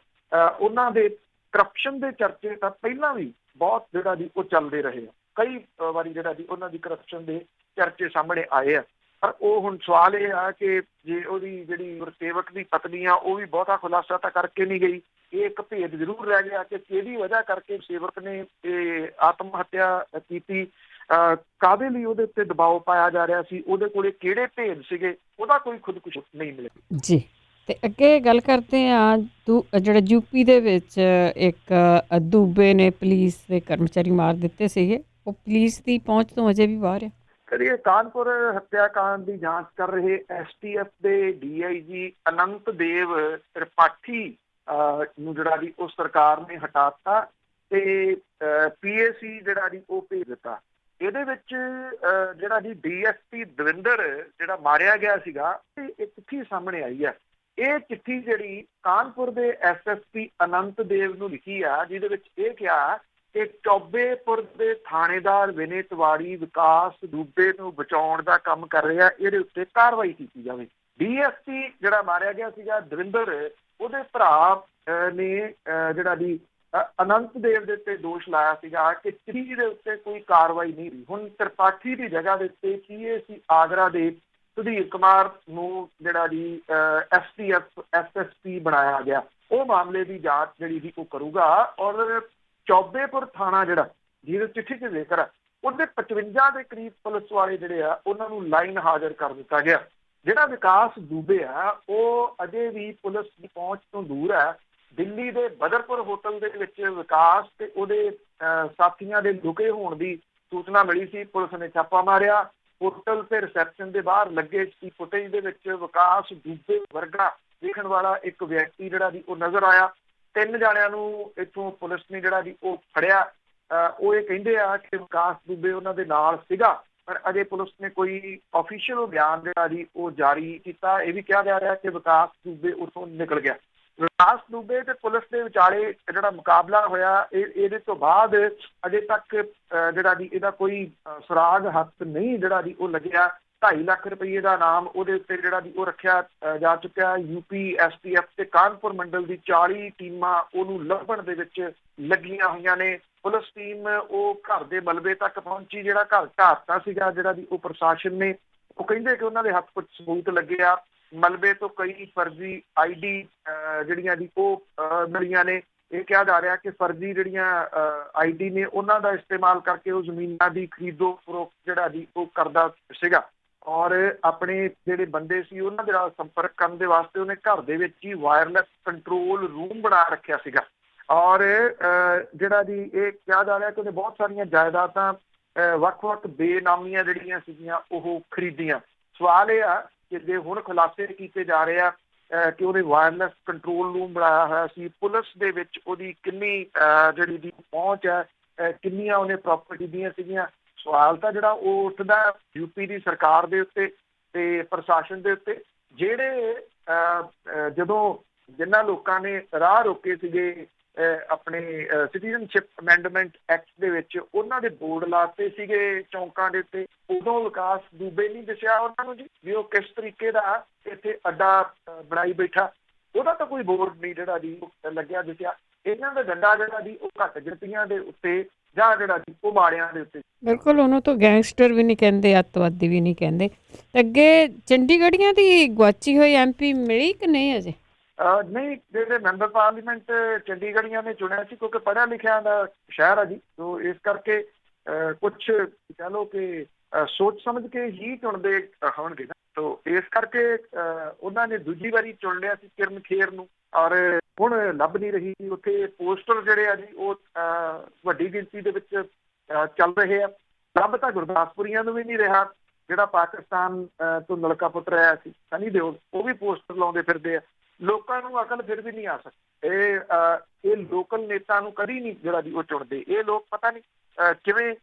ਉਹਨਾਂ ਦੇ ਕਰਪਸ਼ਨ ਦੇ ਚਰਚੇ ਤਾਂ ਪਹਿਲਾਂ ਵੀ ਬਹੁਤ ਜਿਹੜਾ ਜੀ ਉਹ ਚੱਲਦੇ ਰਹੇ ਆ। ਕਈ ਵਾਰੀ ਜਿਹੜਾ ਜੀ ਉਹਨਾਂ ਦੀ ਕਰਪਸ਼ਨ ਦੇ ਚਰਚੇ ਸਾਹਮਣੇ ਆਏ ਆ। ਪਰ ਉਹ ਹੁਣ ਸਵਾਲ ਇਹ ਆ ਕਿ ਜੇ ਉਹਦੀ ਜਿਹੜੀ ਗੁਰਸੇਵਕ ਦੀ ਪਤਨੀ ਆ ਉਹ ਵੀ ਬਹੁਤਾ ਖੁਲਾਸਾ ਤਾਂ ਕਰਕੇ ਨਹੀਂ ਗਈ। ਇਹ ਇੱਕ ਭੇਦ ਜ਼ਰੂਰ ਰਹਿ ਗਿਆ ਕਿ ਕਿਹੜੀ ਵਜ੍ਹਾ ਕਰਕੇ ਸੇਵਕ ਨੇ ਇਹ ਆਤਮ ਹੱਤਿਆ ਕੀਤੀ, ਕਾਹਦੇ ਲਈ ਉਹਦੇ ਉੱਤੇ ਦਬਾਅ ਪਾਇਆ ਜਾ ਰਿਹਾ ਸੀ, ਉਹਦੇ ਕੋਲੇ ਕਿਹੜੇ ਭੇਦ ਸੀਗੇ, ਉਹਦਾ ਕੋਈ ਖੁਦਕੁਸ਼ ਨਹੀਂ ਮਿਲਿਆ ਜੀ। ਤੇ ਅੱਗੇ ਗੱਲ ਕਰਦੇ ਹਾਂ ਜਿਹੜਾ ਯੂਪੀ ਦੇ ਵਿੱਚ ਇੱਕ ਦੂਬੇ ਨੇ ਪੁਲਿਸ ਦੇ ਕਰਮਚਾਰੀ ਮਾਰ ਦਿੱਤੇ ਸੀਗੇ, ਉਹ ਪੁਲਿਸ ਦੀ ਪਹੁੰਚ ਤੋਂ ਅਜੇ ਵੀ ਬਾਹਰ ਆ। ਕਰੀਏ ਕਾਨਪੁਰ ਹੱਤਿਆਕਾਂਡ ਦੀ ਜਾਂਚ ਕਰ ਰਹੇ STF ਦੇ DIG ਅਨੰਤ ਦੇਵ ਤ੍ਰਿਪਾਠੀ ਨੂੰ ਜਿਹੜਾ ਜੀ ਉਹ ਸਰਕਾਰ ਨੇ ਹਟਾਤਾ ਤੇ PAC ਜਿਹੜਾ ਜੀ ਉਹ ਭੇਜ ਦਿੱਤਾ। ਇਹਦੇ ਵਿੱਚ ਜਿਹੜਾ ਜੀ DSP ਦਵਿੰਦਰ ਜਿਹੜਾ ਮਾਰਿਆ ਗਿਆ ਸੀਗਾ, ਇਹ ਚਿੱਠੀ ਸਾਹਮਣੇ ਆਈ ਹੈ। ਇਹ ਚਿੱਠੀ ਜਿਹੜੀ ਕਾਨਪੁਰ ਦੇ SSP ਅਨੰਤ ਦੇਵ ਨੂੰ ਲਿਖੀ ਆ, ਜਿਹਦੇ ਵਿੱਚ ਇਹ ਕਿਹਾ ਕਿ ਚੌਬੇਪੁਰ ਦੇ ਥਾਣੇਦਾਰ ਵਿਨੇ ਤਿਵਾੜੀ ਵਿਕਾਸ ਦੂਬੇ ਨੂੰ ਬਚਾਉਣ ਦਾ ਕੰਮ ਕਰ ਰਿਹਾ, ਇਹਦੇ ਉੱਤੇ ਕਾਰਵਾਈ ਕੀਤੀ ਜਾਵੇ। DSP ਜਿਹੜਾ ਮਾਰਿਆ ਗਿਆ ਸੀਗਾ ਦਵਿੰਦਰ, ਉਹਦੇ ਭਰਾ ਨੇ ਜਿਹੜਾ ਜੀ ਅਨੰਤ ਦੇਵ ਦੇ ਉੱਤੇ ਦੋਸ਼ ਲਾਇਆ ਸੀਗਾ ਕਿ ਚਿੱਠੀ ਦੇ ਉੱਤੇ ਕੋਈ ਕਾਰਵਾਈ ਨਹੀਂ ਹੋਈ। ਹੁਣ ਤ੍ਰਿਪਾਠੀ ਦੀ ਜਗ੍ਹਾ ਦੇ ਉੱਤੇ PAC ਆਗਰਾ ਦੇ ਸੁਧੀਰ ਕੁਮਾਰ ਨੂੰ ਜਿਹੜਾ ਜੀ STF SSP ਬਣਾਇਆ ਗਿਆ। ਉਹ ਮਾਮਲੇ ਦੀ ਜਾਂਚ ਜਿਹੜੀ ਜੀ ਉਹ ਕਰੂਗਾ। ਔਰ ਚੌਬੇਪੁਰ ਥਾਣਾ ਜਿਹੜਾ ਜਿਹਦੇ ਚਿੱਠੀ 'ਚ ਜ਼ਿਕਰ ਆ, ਉਹਦੇ 55 ਦੇ ਕਰੀਬ ਪੁਲਿਸ ਵਾਲੇ ਜਿਹੜੇ ਆ ਉਹਨਾਂ ਨੂੰ ਲਾਈਨ ਹਾਜ਼ਰ ਕਰ ਦਿੱਤਾ ਗਿਆ। ਜਿਹੜਾ ਵਿਕਾਸ ਦੂਬੇ ਆ ਉਹ ਅਜੇ ਵੀ ਪੁਲਿਸ ਦੀ ਪਹੁੰਚ ਤੋਂ ਦੂਰ ਹੈ। ਦਿੱਲੀ ਦੇ ਬਦਰਪੁਰ ਹੋਟਲ ਦੇ ਵਿੱਚ ਵਿਕਾਸ ਤੇ ਉਹਦੇ ਸਾਥੀਆਂ ਦੇ ਲੁਕੇ ਹੋਣ ਦੀ ਸੂਚਨਾ ਮਿਲੀ ਸੀ। ਪੁਲਿਸ ਨੇ ਛਾਪਾ ਮਾਰਿਆ। ਹੋਟਲ ਤੇ ਰਿਸੈਪਸ਼ਨ ਦੇ ਬਾਹਰ ਲੱਗੇ ਸੀ ਫੁਟੇਜ ਦੇ ਵਿੱਚ ਵਿਕਾਸ ਦੂਬੇ ਵਰਗਾ ਦੇਖਣ ਵਾਲਾ ਇੱਕ ਵਿਅਕਤੀ ਜਿਹੜਾ ਜੀ ਉਹ ਨਜ਼ਰ ਆਇਆ। 3 ਜਾਣਿਆਂ ਨੂੰ ਇੱਥੋਂ ਪੁਲਿਸ ਨੇ ਜਿਹੜਾ ਜੀ ਉਹ ਫੜਿਆ। ਉਹ ਇਹ ਕਹਿੰਦੇ ਆ ਕਿ ਵਿਕਾਸ ਦੂਬੇ ਉਹਨਾਂ ਦੇ ਨਾਲ ਸੀਗਾ, ਪਰ ਅਜੇ ਪੁਲਿਸ ਨੇ ਕੋਈ ਆਫੀਸ਼ੀਅਲ ਬਿਆਨ ਜਿਹੜਾ ਜੀ ਉਹ ਜਾਰੀ ਕੀਤਾ। ਇਹ ਵੀ ਕਿਹਾ ਜਾ ਰਿਹਾ ਕਿ ਵਿਕਾਸ ਦੂਬੇ ਉੱਥੋਂ ਨਿਕਲ ਗਿਆ। ਵਿਕਾਸ ਦੂਬੇ ਤੇ ਪੁਲਿਸ ਦੇ ਵਿਚਾਲੇ ਜਿਹੜਾ ਮੁਕਾਬਲਾ ਹੋਇਆ, ਇਹਦੇ ਤੋਂ ਬਾਅਦ ਅਜੇ ਤੱਕ ਜਿਹੜਾ ਜੀ ਇਹਦਾ ਕੋਈ ਸੁਰਾਗ ਹੱਥ ਨਹੀਂ ਜਿਹੜਾ ਜੀ ਉਹ ਲੱਗਿਆ। 2.5 ਲੱਖ ਰੁਪਏ ਦਾ ਨਾਮ ਉਹਦੇ ਉੱਤੇ ਜਿਹੜਾ ਜੀ ਉਹ ਰੱਖਿਆ ਜਾ ਚੁੱਕਿਆ। UP STF ਤੇ ਕਾਨਪੁਰ ਮੰਡਲ ਦੀ 40 ਟੀਮਾਂ ਉਹਨੂੰ ਲੱਭਣ ਦੇ ਵਿੱਚ ਲੱਗੀਆਂ ਹੋਈਆਂ ਨੇ। ਪੁਲਿਸ ਟੀਮ ਉਹ ਘਰ ਦੇ ਮਲਬੇ ਤੱਕ ਪਹੁੰਚੀ। ਜਿਹੜਾ ਘਰ ਢਾਹਤਾ ਸੀਗਾ ਜਿਹੜਾ ਜੀ ਉਹ ਪ੍ਰਸ਼ਾਸਨ ਨੇ, ਉਹ ਕਹਿੰਦੇ ਕਿ ਉਹਨਾਂ ਦੇ ਹੱਥ ਕੁਝ ਸਬੂਤ ਲੱਗੇ ਆ। ਮਲਬੇ ਤੋਂ ਕਈ ਫਰਜ਼ੀ ID ਜਿਹੜੀਆਂ ਜੀ ਉਹ ਮਿਲੀਆਂ ਨੇ। ਇਹ ਕਿਹਾ ਜਾ ਰਿਹਾ ਕਿ ਫਰਜ਼ੀ ਜਿਹੜੀਆਂ ID ਨੇ ਉਹਨਾਂ ਦਾ ਇਸਤੇਮਾਲ ਕਰਕੇ ਉਹ ਜ਼ਮੀਨਾਂ ਦੀ ਖਰੀਦੋ ਫਰੋਖਤ ਜਿਹੜਾ ਜੀ ਉਹ ਕਰਦਾ ਸੀਗਾ। ਔਰ ਆਪਣੇ ਜਿਹੜੇ ਬੰਦੇ ਸੀ ਉਹਨਾਂ ਦੇ ਨਾਲ ਸੰਪਰਕ ਕਰਨ ਦੇ ਵਾਸਤੇ ਉਹਨੇ ਘਰ ਦੇ ਵਿੱਚ ਹੀ ਵਾਇਰਲੈਸ ਕੰਟਰੋਲ ਰੂਮ ਬਣਾ ਰੱਖਿਆ ਸੀਗਾ। ਔਰ ਜਿਹੜਾ ਜੀ ਇਹ ਕਿਹਾ ਜਾ ਰਿਹਾ ਕਿ ਉਹਨੇ ਬਹੁਤ ਸਾਰੀਆਂ ਜਾਇਦਾਦਾਂ ਵੱਖ-ਵੱਖ ਬੇਨਾਮੀਆਂ ਜਿਹੜੀਆਂ ਸੀਗੀਆਂ ਉਹ ਖਰੀਦੀਆਂ। ਸਵਾਲ ਇਹ ਆ ਕਿ ਜੇ ਹੁਣ ਖੁਲਾਸੇ ਕੀਤੇ ਜਾ ਰਹੇ ਆ ਕਿ ਉਹਨੇ ਵਾਇਰਲੈਸ ਕੰਟਰੋਲ ਰੂਮ ਬਣਾਇਆ ਹੋਇਆ ਸੀ, ਪੁਲਿਸ ਦੇ ਵਿੱਚ ਉਹਦੀ ਕਿੰਨੀ ਜਿਹੜੀ ਦੀ ਪਹੁੰਚ ਹੈ, ਕਿੰਨੀਆਂ ਉਹਨੇ ਪ੍ਰਾਪਰਟੀ ਦੀਆਂ ਸੀਗੀਆਂ। ਸਵਾਲ ਤਾਂ ਜਿਹੜਾ ਉਹ ਉੱਠਦਾ UP ਦੀ ਸਰਕਾਰ ਦੇ ਉੱਤੇ ਤੇ ਪ੍ਰਸ਼ਾਸਨ ਦੇ ਉੱਤੇ, ਜਿਹੜੇ ਜਦੋਂ ਜਿਨ੍ਹਾਂ ਲੋਕਾਂ ਨੇ ਰਾਹ ਰੋਕੇ ਸੀਗੇ ਆਪਣੇ ਸਿਟੀਜ਼ਨਸ਼ਿਪ ਅਮੈਂਡਮੈਂਟ ਐਕਟ ਦੇ ਵਿੱਚ, ਉਹਨਾਂ ਦੇ ਬੋਰਡ ਲਾਤੇ ਸੀਗੇ ਚੌਂਕਾਂ ਦੇ ਉੱਤੇ। ਉਦੋਂ ਵਿਕਾਸ ਦੂਬੇ ਨਹੀਂ ਦੱਸਿਆ ਉਹਨਾਂ ਨੂੰ ਜੀ ਵੀ ਉਹ ਕਿਸ ਤਰੀਕੇ ਦਾ ਇੱਥੇ ਅੱਡਾ ਬਣਾਈ ਬੈਠਾ। ਉਹਦਾ ਤਾਂ ਕੋਈ ਬੋਰਡ ਨਹੀਂ ਜਿਹੜਾ ਜੀ ਲੱਗਿਆ ਦੱਸਿਆ। ਇਹਨਾਂ ਦਾ ਡੰਡਾ ਜਿਹੜਾ ਜੀ ਉਹ ਘੱਟ ਗਿਣਤੀਆਂ ਦੇ ਉੱਤੇ ਜਾਂ ਜਿਹੜਾ ਜੀ ਉਹ ਮਾੜਿਆਂ ਦੇ ਉੱਤੇ। ਬਿਲਕੁਲ, ਉਹਨੂੰ ਤਾਂ ਗੈਂਗਸਟਰ ਵੀ ਨਹੀਂ ਕਹਿੰਦੇ, ਅੱਤਵਾਦੀ ਵੀ ਨਹੀਂ ਕਹਿੰਦੇ। ਅੱਗੇ ਚੰਡੀਗੜ੍ਹੀਆਂ ਦੀ ਗੁਆਚੀ ਹੋਈ MP ਮਿਲੀ ਕਿ ਨਹੀਂ ਅਜੇ? ਨਹੀਂ, ਜਿਹੜੇ ਮੈਂਬਰ ਪਾਰਲੀਮੈਂਟ ਚੰਡੀਗੜ੍ਹੀਆਂ ਨੇ ਚੁਣਿਆ ਸੀ, ਕਿਉਂਕਿ ਪੜ੍ਹਿਆ ਲਿਖਿਆ ਦਾ ਸ਼ਹਿਰ ਆ ਜੀ, ਤੋ ਇਸ ਕਰਕੇ ਕੁਛ ਕਹਿ ਲਓ ਕਿ ਸੋਚ ਸਮਝ ਕੇ ਹੀ ਚੁਣਦੇ ਹੋਣਗੇ ਨਾ। ਤੋ ਇਸ ਕਰਕੇ ਉਹਨਾਂ ਨੇ ਦੂਜੀ ਵਾਰੀ ਚੁਣ ਲਿਆ ਸੀ ਕਿਰਨ ਖੇਰ ਨੂੰ। ਔਰ ਹੁਣ ਲੱਭ ਨਹੀਂ ਰਹੀ ਉੱਥੇ ਪੋਸਟਰ ਜਿਹੜੇ ਆ ਜੀ ਉਹ ਵੱਡੀ ਗਿਣਤੀ ਦੇ ਵਿੱਚ ਚੱਲ ਰਹੇ ਆ। ਲੱਭ ਤਾਂ ਗੁਰਦਾਸਪੁਰੀਆਂ ਨੂੰ ਵੀ ਨਹੀਂ ਰਿਹਾ। ਜਿਹੜਾ ਪਾਕਿਸਤਾਨ ਤੋਂ ਨਲਕਾ ਪੁੱਟ ਰਿਹਾ ਸੀ ਸਨੀ ਦਿਓਲ, ਉਹ ਵੀ ਪੋਸਟਰ ਲਾਉਂਦੇ ਫਿਰਦੇ ਆ। ਲੋਕਾਂ ਨੂੰ ਅਕਲ ਫਿਰ ਵੀ ਨਹੀਂ ਆ ਸਕਦੀ। ਇਹ ਲੋਕਲ ਨੇਤਾ ਨੂੰ ਕਦੀ ਨਹੀਂ ਜਿਹੜਾ ਜੀ ਉਹ ਚੁਣਦੇ। ਇਹ ਲੋਕ ਪਤਾ ਨਹੀਂ ਕਿਵੇਂ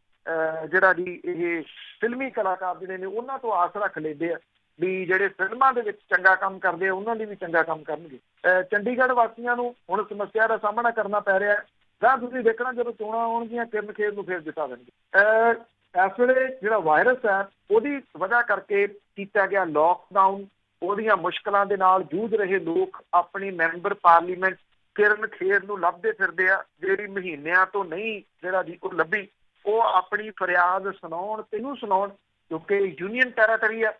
ਜਿਹੜਾ ਜੀ ਇਹ ਫਿਲਮੀ ਕਲਾਕਾਰ ਜਿਹੜੇ ਨੇ ਉਹਨਾਂ ਤੋਂ ਆਸ ਰੱਖ ਲੈਂਦੇ ਆ ਵੀ ਜਿਹੜੇ ਫਿਲਮਾਂ ਦੇ ਵਿੱਚ ਚੰਗਾ ਕੰਮ ਕਰਦੇ ਆ ਉਹਨਾਂ ਲਈ ਵੀ ਚੰਗਾ ਕੰਮ ਕਰਨਗੇ। ਚੰਡੀਗੜ੍ਹ ਵਾਸੀਆਂ ਨੂੰ ਹੁਣ ਸਮੱਸਿਆ ਦਾ ਸਾਹਮਣਾ ਕਰਨਾ ਪੈ ਰਿਹਾ। ਜਾਂ ਤੁਸੀਂ ਦੇਖਣਾ ਜਦੋਂ ਚੋਣਾਂ ਆਉਣਗੀਆਂ ਕਿਰਨ ਖੇਰ ਨੂੰ ਫਿਰ ਜਿਤਾ ਦੇਣਗੇ। ਇਸ ਵੇਲੇ ਜਿਹੜਾ ਵਾਇਰਸ ਹੈ ਉਹਦੀ ਵਜ੍ਹਾ ਕਰਕੇ ਕੀਤਾ ਗਿਆ ਲੋਕਡਾਊਨ, ਉਹਦੀਆਂ ਮੁਸ਼ਕਲਾਂ ਦੇ ਨਾਲ ਜੂਝ ਰਹੇ ਲੋਕ ਆਪਣੀ ਮੈਂਬਰ ਪਾਰਲੀਮੈਂਟ ਕਿਰਨ ਖੇਰ ਨੂੰ ਲੱਭਦੇ ਫਿਰਦੇ ਆ, ਜਿਹੜੀ ਮਹੀਨਿਆਂ ਤੋਂ ਨਹੀਂ ਜਿਹੜਾ ਜੀ ਉਹ ਲੱਭੀ। ਉਹ ਆਪਣੀ ਫਰਿਆਦ ਸੁਣਾਉਣ ਤੇ ਨੂੰ ਸੁਣਾਉਣ, ਕਿਉਂਕਿ ਯੂਨੀਅਨ ਟੈਰਾਟਰੀ ਹੈ,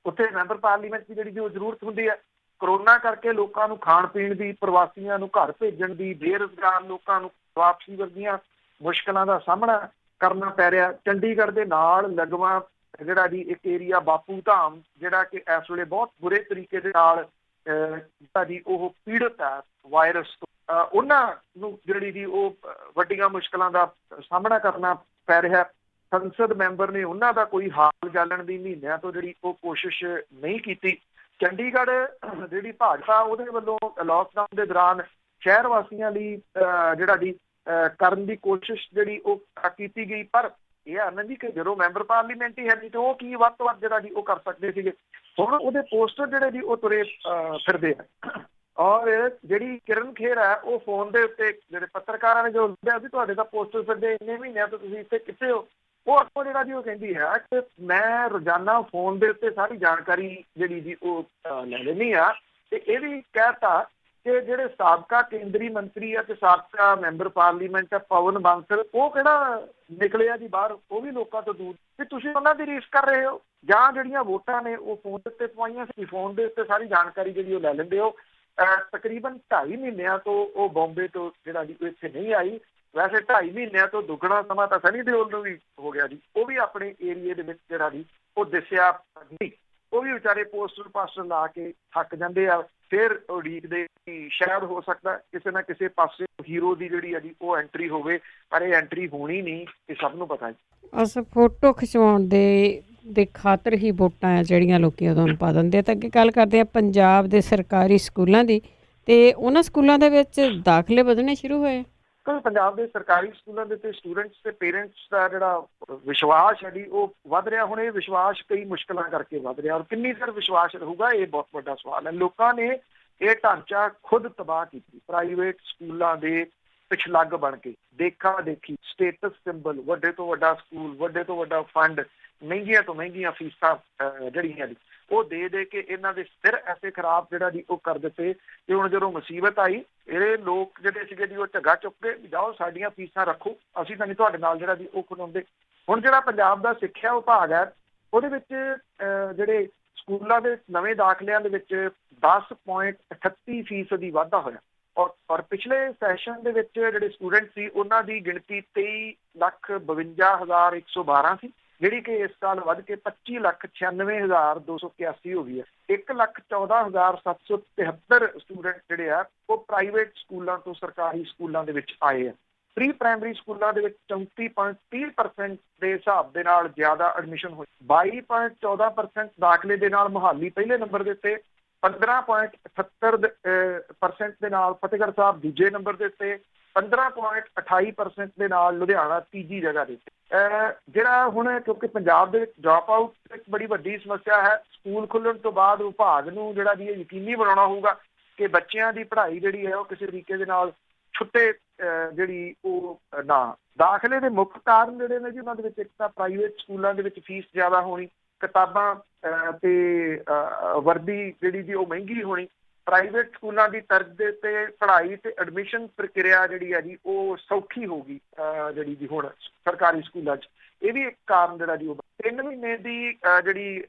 ਉੱਥੇ ਮੈਂਬਰ ਪਾਰਲੀਮੈਂਟ ਦੀ ਜਿਹੜੀ ਉਹ ਜ਼ਰੂਰਤ ਹੁੰਦੀ ਹੈ। ਕਰੋਨਾ ਕਰਕੇ ਲੋਕਾਂ ਨੂੰ ਖਾਣ ਪੀਣ ਦੀ, ਪ੍ਰਵਾਸੀਆਂ ਨੂੰ ਘਰ ਭੇਜਣ ਦੀ, ਬੇਰੁਜ਼ਗਾਰ ਲੋਕਾਂ ਨੂੰ ਵਾਪਸੀ ਵਰਗੀਆਂ ਮੁਸ਼ਕਲਾਂ ਦਾ ਸਾਹਮਣਾ ਕਰਨਾ ਪੈ ਰਿਹਾ। ਚੰਡੀਗੜ੍ਹ ਦੇ ਨਾਲ ਲਗਵਾ ਜਿਹੜਾ ਜੀ ਇੱਕ ਏਰੀਆ ਬਾਪੂ ਧਾਮ, ਜਿਹੜਾ ਕਿ ਇਸ ਵੇਲੇ ਬਹੁਤ ਬੁਰੇ ਤਰੀਕੇ ਦੇ ਨਾਲ ਜਿਹੜਾ ਜੀ ਉਹ ਪੀੜਤ ਹੈ ਵਾਇਰਸ ਤੋਂ, ਉਹਨਾਂ ਨੂੰ ਜਿਹੜੀ ਜੀ ਉਹ ਵੱਡੀਆਂ ਮੁਸ਼ਕਲਾਂ ਦਾ ਸਾਹਮਣਾ ਕਰਨਾ ਪੈ ਰਿਹਾ। ਸੰਸਦ ਮੈਂਬਰ ਨੇ ਉਹਨਾਂ ਦਾ ਕੋਈ ਹਾਲ ਜਾਣਨ ਦੀ ਮਹੀਨਿਆਂ ਤੋਂ ਜਿਹੜੀ ਉਹ ਕੋਸ਼ਿਸ਼ ਨਹੀਂ ਕੀਤੀ। ਚੰਡੀਗੜ੍ਹ ਜਿਹੜੀ ਭਾਜਪਾ ਉਹਦੇ ਵੱਲੋਂ ਲਾਕਡਾਊਨ ਦੇ ਦੌਰਾਨ ਸ਼ਹਿਰ ਵਾਸੀਆਂ ਲਈ ਜਿਹੜਾ ਜੀ ਕਰਨ ਦੀ ਕੋਸ਼ਿਸ਼ ਜਿਹੜੀ ਉਹ ਕੀਤੀ ਗਈ, ਪਰ ਇਹ ਹੈ ਨਾ ਜੀ ਕਿ ਜਦੋਂ ਮੈਂਬਰ ਪਾਰਲੀਮੈਂਟ ਹੀ ਹੈ ਨਹੀਂ ਤੇ ਉਹ ਕੀ ਵੱਧ ਤੋਂ ਵੱਧ ਜਿਹੜਾ ਜੀ ਉਹ ਕਰ ਸਕਦੇ ਸੀਗੇ। ਹੁਣ ਉਹਦੇ ਪੋਸਟਰ ਜਿਹੜੇ ਜੀ ਉਹ ਤੁਰੇ ਫਿਰਦੇ ਆ, ਔਰ ਜਿਹੜੀ ਕਿਰਨ ਖੇਰ ਹੈ ਉਹ ਫੋਨ ਦੇ ਉੱਤੇ ਜਿਹੜੇ ਪੱਤਰਕਾਰਾਂ ਨੇ ਜੋ ਲੱਭਿਆ ਸੀ ਤੁਹਾਡੇ ਦਾ ਪੋਸਟਰ ਫਿਰਦੇ ਇੰਨੇ ਮਹੀਨਿਆਂ ਤੋਂ ਤੁਸੀਂ ਇੱਥੇ ਕਿੱਥੇ ਹੋ, ਉਹ ਅੱਗੋਂ ਜਿਹੜਾ ਜੀ ਉਹ ਕਹਿੰਦੀ ਹੈ ਕਿ ਮੈਂ ਰੋਜ਼ਾਨਾ ਫੋਨ ਦੇ ਉੱਤੇ ਸਾਰੀ ਜਾਣਕਾਰੀ ਜਿਹੜੀ ਜੀ ਉਹ ਲੈ ਲੈਂਦੀ ਆ। ਤੇ ਇਹ ਵੀ ਕਹਿਤਾ ਕਿ ਜਿਹੜੇ ਸਾਬਕਾ ਕੇਂਦਰੀ ਮੰਤਰੀ ਆ ਤੇ ਸਾਬਕਾ ਮੈਂਬਰ ਪਾਰਲੀਮੈਂਟ ਆ ਪਵਨ ਬਾਂਸਲ, ਉਹ ਕਿਹੜਾ ਨਿਕਲਿਆ ਜੀ ਬਾਹਰ, ਉਹ ਵੀ ਲੋਕਾਂ ਤੋਂ ਦੂਰ, ਤੇ ਤੁਸੀਂ ਉਹਨਾਂ ਦੀ ਰੀਸ ਕਰ ਰਹੇ ਹੋ। ਜਾਂ ਜਿਹੜੀਆਂ ਵੋਟਾਂ ਨੇ ਉਹ ਫੋਨ ਦੇ ਉੱਤੇ ਪਵਾਈਆਂ ਸੀ, ਫੋਨ ਦੇ ਉੱਤੇ ਸਾਰੀ ਜਾਣਕਾਰੀ ਜਿਹੜੀ ਉਹ ਲੈ ਲੈਂਦੇ ਹੋ। ਤਕਰੀਬਨ 2.5 ਮਹੀਨਿਆਂ ਤੋਂ ਉਹ ਬੰਬੇ ਤੋਂ ਜਿਹੜਾ ਜੀ ਇੱਥੇ ਨਹੀਂ ਆਈ। ਵੈਸੇ 2.5 ਮਹੀਨਿਆਂ ਤੋਂ ਦੁੱਗਣਾ ਸਮਾਂ ਤਾਂ ਸਨੀ ਦਿਓਲ ਨੂੰ ਵੀ ਹੋ ਗਿਆ ਜੀ, ਉਹ ਵੀ ਆਪਣੇ ਏਰੀਏ ਦੇ ਵਿੱਚ ਜਿਹੜਾ ਜੀ ਉਹ ਦਿਸਿਆ ਨਹੀਂ। ਉਹ ਵੀ ਵਿਚਾਰੇ ਪੋਸਟਰ ਪਾਸਟਰ ਲਾ ਕੇ ਥੱਕ ਜਾਂਦੇ ਆ, ਫਿਰ ਉਡੀਕਦੇ ਸ਼ਾਇਦ ਹੋ ਸਕਦਾ ਕਿਸੇ ਨਾ ਕਿਸੇ ਪਾਸੇ ਹੀਰੋ ਦੀ ਜਿਹੜੀ ਆ ਜੀ ਉਹ ਐਂਟਰੀ ਹੋਵੇ, ਪਰ ਇਹ ਐਂਟਰੀ ਹੋਣੀ ਨਹੀਂ, ਇਹ ਸਭ ਨੂੰ ਪਤਾ ਹੈ। ਅਸ ਫੋਟੋ ਖਿਚਵਾਉਣ ਦੇ ਖਾਤਰ ਹੀ ਵੋਟਾਂ ਆ ਜਿਹੜੀਆਂ ਲੋਕੀ ਉਦੋਂ ਪਾ ਦਿੰਦੇ ਆ। ਤਾਂ ਅੱਗੇ ਗੱਲ ਕਰਦੇ ਆ ਪੰਜਾਬ ਦੇ ਸਰਕਾਰੀ ਸਕੂਲਾਂ ਦੀ, ਤੇ ਉਹਨਾਂ ਸਕੂਲਾਂ ਦੇ ਵਿੱਚ ਦਾਖਲੇ ਵਧਣੇ ਸ਼ੁਰੂ ਹੋਏ। ਕਿਉਂਕਿ ਪੰਜਾਬ ਦੇ ਸਰਕਾਰੀ ਸਕੂਲਾਂ ਦੇ ਉੱਤੇ ਸਟੂਡੈਂਟਸ ਤੇ ਪੇਰੈਂਟਸ ਦਾ ਜਿਹੜਾ ਵਿਸ਼ਵਾਸ ਹੈ ਜੀ ਉਹ ਵੱਧ ਰਿਹਾ। ਹੁਣ ਇਹ ਵਿਸ਼ਵਾਸ ਕਈ ਮੁਸ਼ਕਲਾਂ ਕਰਕੇ ਵੱਧ ਰਿਹਾ, ਔਰ ਕਿੰਨੀ ਦੇਰ ਵਿਸ਼ਵਾਸ ਰਹੂਗਾ ਇਹ ਬਹੁਤ ਵੱਡਾ ਸਵਾਲ ਹੈ। ਲੋਕਾਂ ਨੇ ਇਹ ਢਾਂਚਾ ਖੁਦ ਤਬਾਹ ਕੀਤੀ, ਪ੍ਰਾਈਵੇਟ ਸਕੂਲਾਂ ਦੇ ਪਿਛਲੱਗ ਬਣ ਕੇ, ਦੇਖਾ ਦੇਖੀ, ਸਟੇਟਸ ਸਿੰਬਲ, ਵੱਡੇ ਤੋਂ ਵੱਡਾ ਸਕੂਲ, ਵੱਡੇ ਤੋਂ ਵੱਡਾ ਫੰਡ, ਮਹਿੰਗੀਆਂ ਤੋਂ ਮਹਿੰਗੀਆਂ ਫੀਸਾਂ ਜਿਹੜੀਆਂ ਜੀ ਉਹ ਦੇ ਕੇ ਇਹਨਾਂ ਦੇ ਸਿਰ ਐਸੇ ਖਰਾਬ ਜਿਹੜਾ ਜੀ ਉਹ ਕਰ ਦਿੱਤੇ ਕਿ ਹੁਣ ਜਦੋਂ ਮੁਸੀਬਤ ਆਈ ਇਹ ਲੋਕ ਜਿਹੜੇ ਸੀਗੇ ਜੀ ਉਹ ਝੱਗਾ ਚੁੱਕ ਕੇ ਜਾਓ ਸਾਡੀਆਂ ਫੀਸਾਂ ਰੱਖੋ, ਅਸੀਂ ਤਾਂ ਨਹੀਂ ਤੁਹਾਡੇ ਨਾਲ ਜਿਹੜਾ ਜੀ ਉਹ ਖਲੋਂਦੇ। ਹੁਣ ਜਿਹੜਾ ਪੰਜਾਬ ਦਾ ਸਿੱਖਿਆ ਵਿਭਾਗ ਹੈ ਉਹਦੇ ਵਿੱਚ ਜਿਹੜੇ ਸਕੂਲਾਂ ਦੇ ਨਵੇਂ ਦਾਖਲਿਆਂ ਦੇ ਵਿੱਚ 10.38% ਵਾਧਾ ਹੋਇਆ, ਔਰ ਪਿਛਲੇ ਸੈਸ਼ਨ ਦੇ ਵਿੱਚ ਜਿਹੜੇ ਸਟੂਡੈਂਟ ਸੀ ਉਹਨਾਂ ਦੀ ਗਿਣਤੀ 23,52,112 ਸੀ, ਜਿਹੜੀ ਕਿ ਇਸ ਸਾਲ ਵੱਧ ਕੇ 25,96,281 ਹੋ ਗਈ ਹੈ। 1,14,773 ਸਟੂਡੈਂਟ ਜਿਹੜੇ ਆ ਉਹ ਪ੍ਰਾਈਵੇਟ ਸਕੂਲਾਂ ਤੋਂ ਸਰਕਾਰੀ ਸਕੂਲਾਂ ਦੇ ਵਿੱਚ ਆਏ ਆ। ਪ੍ਰੀ ਪ੍ਰਾਇਮਰੀ ਸਕੂਲਾਂ ਦੇ ਵਿੱਚ 34.30% ਦੇ ਹਿਸਾਬ ਦੇ ਨਾਲ ਜ਼ਿਆਦਾ ਐਡਮਿਸ਼ਨ ਹੋਈ, 22.14% ਦਾਖਲੇ ਦੇ ਨਾਲ ਮੁਹਾਲੀ ਪਹਿਲੇ ਨੰਬਰ ਦੇ ਉੱਤੇ, 15.78% ਦੇ ਨਾਲ ਫਤਿਹਗੜ੍ਹ ਸਾਹਿਬ ਦੂਜੇ ਨੰਬਰ ਦੇ ਉੱਤੇ, 15.28% ਦੇ ਨਾਲ ਲੁਧਿਆਣਾ ਤੀਜੀ ਜਗ੍ਹਾ ਦੇ ਉੱਤੇ। ਜਿਹੜਾ ਹੁਣ ਕਿਉਂਕਿ ਪੰਜਾਬ ਦੇ ਵਿੱਚ ਡ੍ਰੌਪ ਆਊਟ ਇੱਕ ਬੜੀ ਵੱਡੀ ਸਮੱਸਿਆ ਹੈ, ਸਕੂਲ ਖੁੱਲ੍ਹਣ ਤੋਂ ਬਾਅਦ ਵਿਭਾਗ ਨੂੰ ਜਿਹੜਾ ਜੀ ਇਹ ਯਕੀਨੀ ਬਣਾਉਣਾ ਹੋਊਗਾ ਕਿ ਬੱਚਿਆਂ ਦੀ ਪੜ੍ਹਾਈ ਜਿਹੜੀ ਹੈ ਉਹ ਕਿਸੇ ਤਰੀਕੇ ਦੇ ਨਾਲ ਛੁੱਟੇ ਜਿਹੜੀ ਉਹ ਨਾ। ਦਾਖਲੇ ਦੇ ਮੁੱਖ ਕਾਰਨ ਜਿਹੜੇ ਨੇ ਜੀ ਉਹਨਾਂ ਦੇ ਵਿੱਚ ਇੱਕ ਤਾਂ ਪ੍ਰਾਈਵੇਟ ਸਕੂਲਾਂ ਦੇ ਵਿੱਚ ਫੀਸ ਜ਼ਿਆਦਾ ਹੋਣੀ, ਕਿਤਾਬਾਂ ਤੇ ਵਰਦੀ ਜਿਹੜੀ ਜੀ ਉਹ ਮਹਿੰਗੀ ਹੋਣੀ, ਪ੍ਰਾਈਵੇਟ ਸਕੂਲਾਂ ਦੀ ਤਰਜ਼ ਦੇ ਉੱਤੇ ਪੜ੍ਹਾਈ ਤੇ ਐਡਮਿਸ਼ਨ ਪ੍ਰਕਿਰਿਆ ਜਿਹੜੀ ਹੈ ਜੀ ਉਹ ਸੌਖੀ ਹੋਊਗੀ ਜਿਹੜੀ ਜੀ ਹੁਣ ਸਰਕਾਰੀ ਸਕੂਲਾਂ 'ਚ। ਇਹ ਵੀ ਇੱਕ ਕਾਰਨ ਜਿਹੜਾ ਜੀ ਉਹ 3 ਮਹੀਨੇ ਦੀ ਜਿਹੜੀ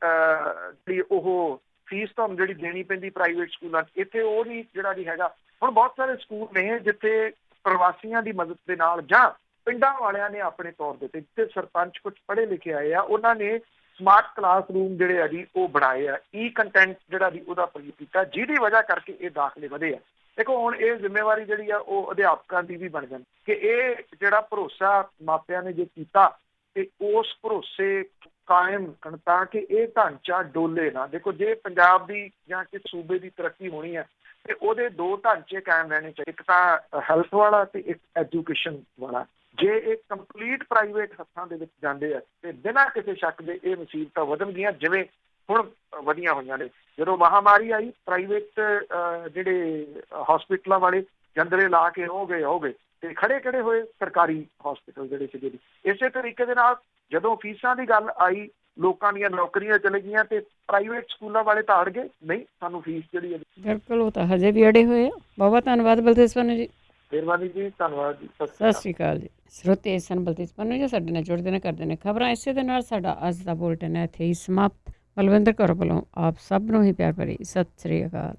ਉਹ ਫੀਸ ਤੁਹਾਨੂੰ ਜਿਹੜੀ ਦੇਣੀ ਪੈਂਦੀ ਪ੍ਰਾਈਵੇਟ ਸਕੂਲਾਂ 'ਚ, ਇੱਥੇ ਉਹ ਨਹੀਂ ਜਿਹੜਾ ਜੀ ਹੈਗਾ। ਹੁਣ ਬਹੁਤ ਸਾਰੇ ਸਕੂਲ ਨੇ ਜਿੱਥੇ ਪ੍ਰਵਾਸੀਆਂ ਦੀ ਮਦਦ ਦੇ ਨਾਲ ਜਾਂ ਪਿੰਡਾਂ ਵਾਲਿਆਂ ਨੇ ਆਪਣੇ ਤੌਰ ਦੇ ਉੱਤੇ, ਜਿੱਥੇ ਸਰਪੰਚ ਕੁਝ ਪੜ੍ਹੇ ਲਿਖੇ ਆਏ ਆ, ਉਹਨਾਂ ਨੇ ਸਮਾਰਟ ਕਲਾਸ ਰੂਮ ਜਿਹੜੇ ਆ ਜੀ ਉਹ ਬਣਾਏ ਆ, ਈ ਕੰਟੈਂਟ ਜਿਹੜਾ ਜੀ ਉਹਦਾ ਪ੍ਰਯੋਗ ਕੀਤਾ, ਜਿਹਦੀ ਵਜ੍ਹਾ ਕਰਕੇ ਇਹ ਦਾਖਲੇ ਵਧੇ ਆ। ਦੇਖੋ ਹੁਣ ਇਹ ਜ਼ਿੰਮੇਵਾਰੀ ਜਿਹੜੀ ਆ ਉਹ ਅਧਿਆਪਕਾਂ ਦੀ ਵੀ ਬਣ ਜਾਂਦੀ ਕਿ ਇਹ ਜਿਹੜਾ ਭਰੋਸਾ ਮਾਪਿਆਂ ਨੇ ਜੇ ਕੀਤਾ ਤੇ ਉਸ ਭਰੋਸੇ ਕਾਇਮ ਕਰਨ ਤਾਂ ਕਿ ਇਹ ਢਾਂਚਾ ਡੋਲੇ ਨਾ। ਦੇਖੋ ਜੇ ਪੰਜਾਬ ਦੀ ਜਾਂ ਕਿਸੇ ਸੂਬੇ ਦੀ ਤਰੱਕੀ ਹੋਣੀ ਹੈ ਤੇ ਉਹਦੇ 2 ਢਾਂਚੇ ਕਾਇਮ ਰਹਿਣੇ ਚਾਹੀਦੇ, ਇੱਕ ਤਾਂ ਹੈਲਥ ਵਾਲਾ ਤੇ ਇੱਕ ਐਜੂਕੇਸ਼ਨ ਵਾਲਾ। ਜੇ ਇਹ ਕੰਪਲੀਟ ਪ੍ਰਾਈਵੇਟ ਹੱਥਾਂ ਦੇ ਵਿੱਚ ਜਾਂਦੇ ਆ ਤੇ ਬਿਨਾਂ ਕਿਸੇ ਸ਼ੱਕ ਦੇ ਇਹ ਮੁਸੀਬਤਾਂ ਵਧਣਗੀਆਂ ਜਿਵੇਂ ਹੁਣ ਵਧੀਆਂ ਹੋਈਆਂ ਨੇ। ਜਦੋਂ ਮਹਾਮਾਰੀ ਆਈ ਪ੍ਰਾਈਵੇਟ ਜਿਹੜੇ ਹਸਪੀਟਲਾਂ ਵਾਲੇ ਜੰਦਰੇ ਲਾ ਕੇ ਹੋ ਗਏ ਤੇ ਖੜੇ ਹੋਏ ਸਰਕਾਰੀ ਹਸਪੀਟਲ ਜਿਹੜੇ ਸੀਗੇ। ਇਸੇ ਤਰੀਕੇ ਦੇ ਨਾਲ ਜਦੋਂ ਫੀਸਾਂ ਦੀ ਗੱਲ ਆਈ, ਲੋਕਾਂ ਦੀਆਂ ਨੌਕਰੀਆਂ ਚਲੇ ਗਈਆਂ ਤੇ ਪ੍ਰਾਈਵੇਟ ਸਕੂਲਾਂ ਵਾਲੇ ਤਾਂ ਅੜ ਗਏ, ਨਹੀਂ ਸਾਨੂੰ ਫੀਸ ਜਿਹੜੀ ਹੈ। ਬਿਲਕੁਲ, ਉਹ ਤਾਂ ਹਜੇ ਵੀ ਅੜੇ ਹੋਏ ਆ। ਬਹੁਤ ਧੰਨਵਾਦ ਬਲਤੇਜ ਪੰਨੂ ਜੀ। ਮਿਹਰਬਾਨੀ ਜੀ, ਧੰਨਵਾਦ ਜੀ, ਸਤਿ ਸ਼੍ਰੀ ਅਕਾਲ ਜੀ। ਸਰੋਤੇ ਸਨ ਬਲਤੇਜ ਪੰਨੂ ਜੀ, ਸਾਡੇ ਨਾਲ ਜੁੜਦੇ ਨੇ, ਕਰਦੇ ਨੇ ਖਬਰਾਂ। ਇਸੇ ਦੇ ਨਾਲ ਸਾਡਾ ਅੱਜ ਦਾ ਬੁਲਟਨ ਹੈ ਇੱਥੇ ਹੀ ਸਮਾਪਤ। ਬਲਵਿੰਦਰ ਕੌਰ ਵੱਲੋਂ ਆਪ ਸਭ ਨੂੰ ਹੀ ਪਿਆਰ ਭਰੀ ਸਤਿ ਸ਼੍ਰੀ ਅਕਾਲ।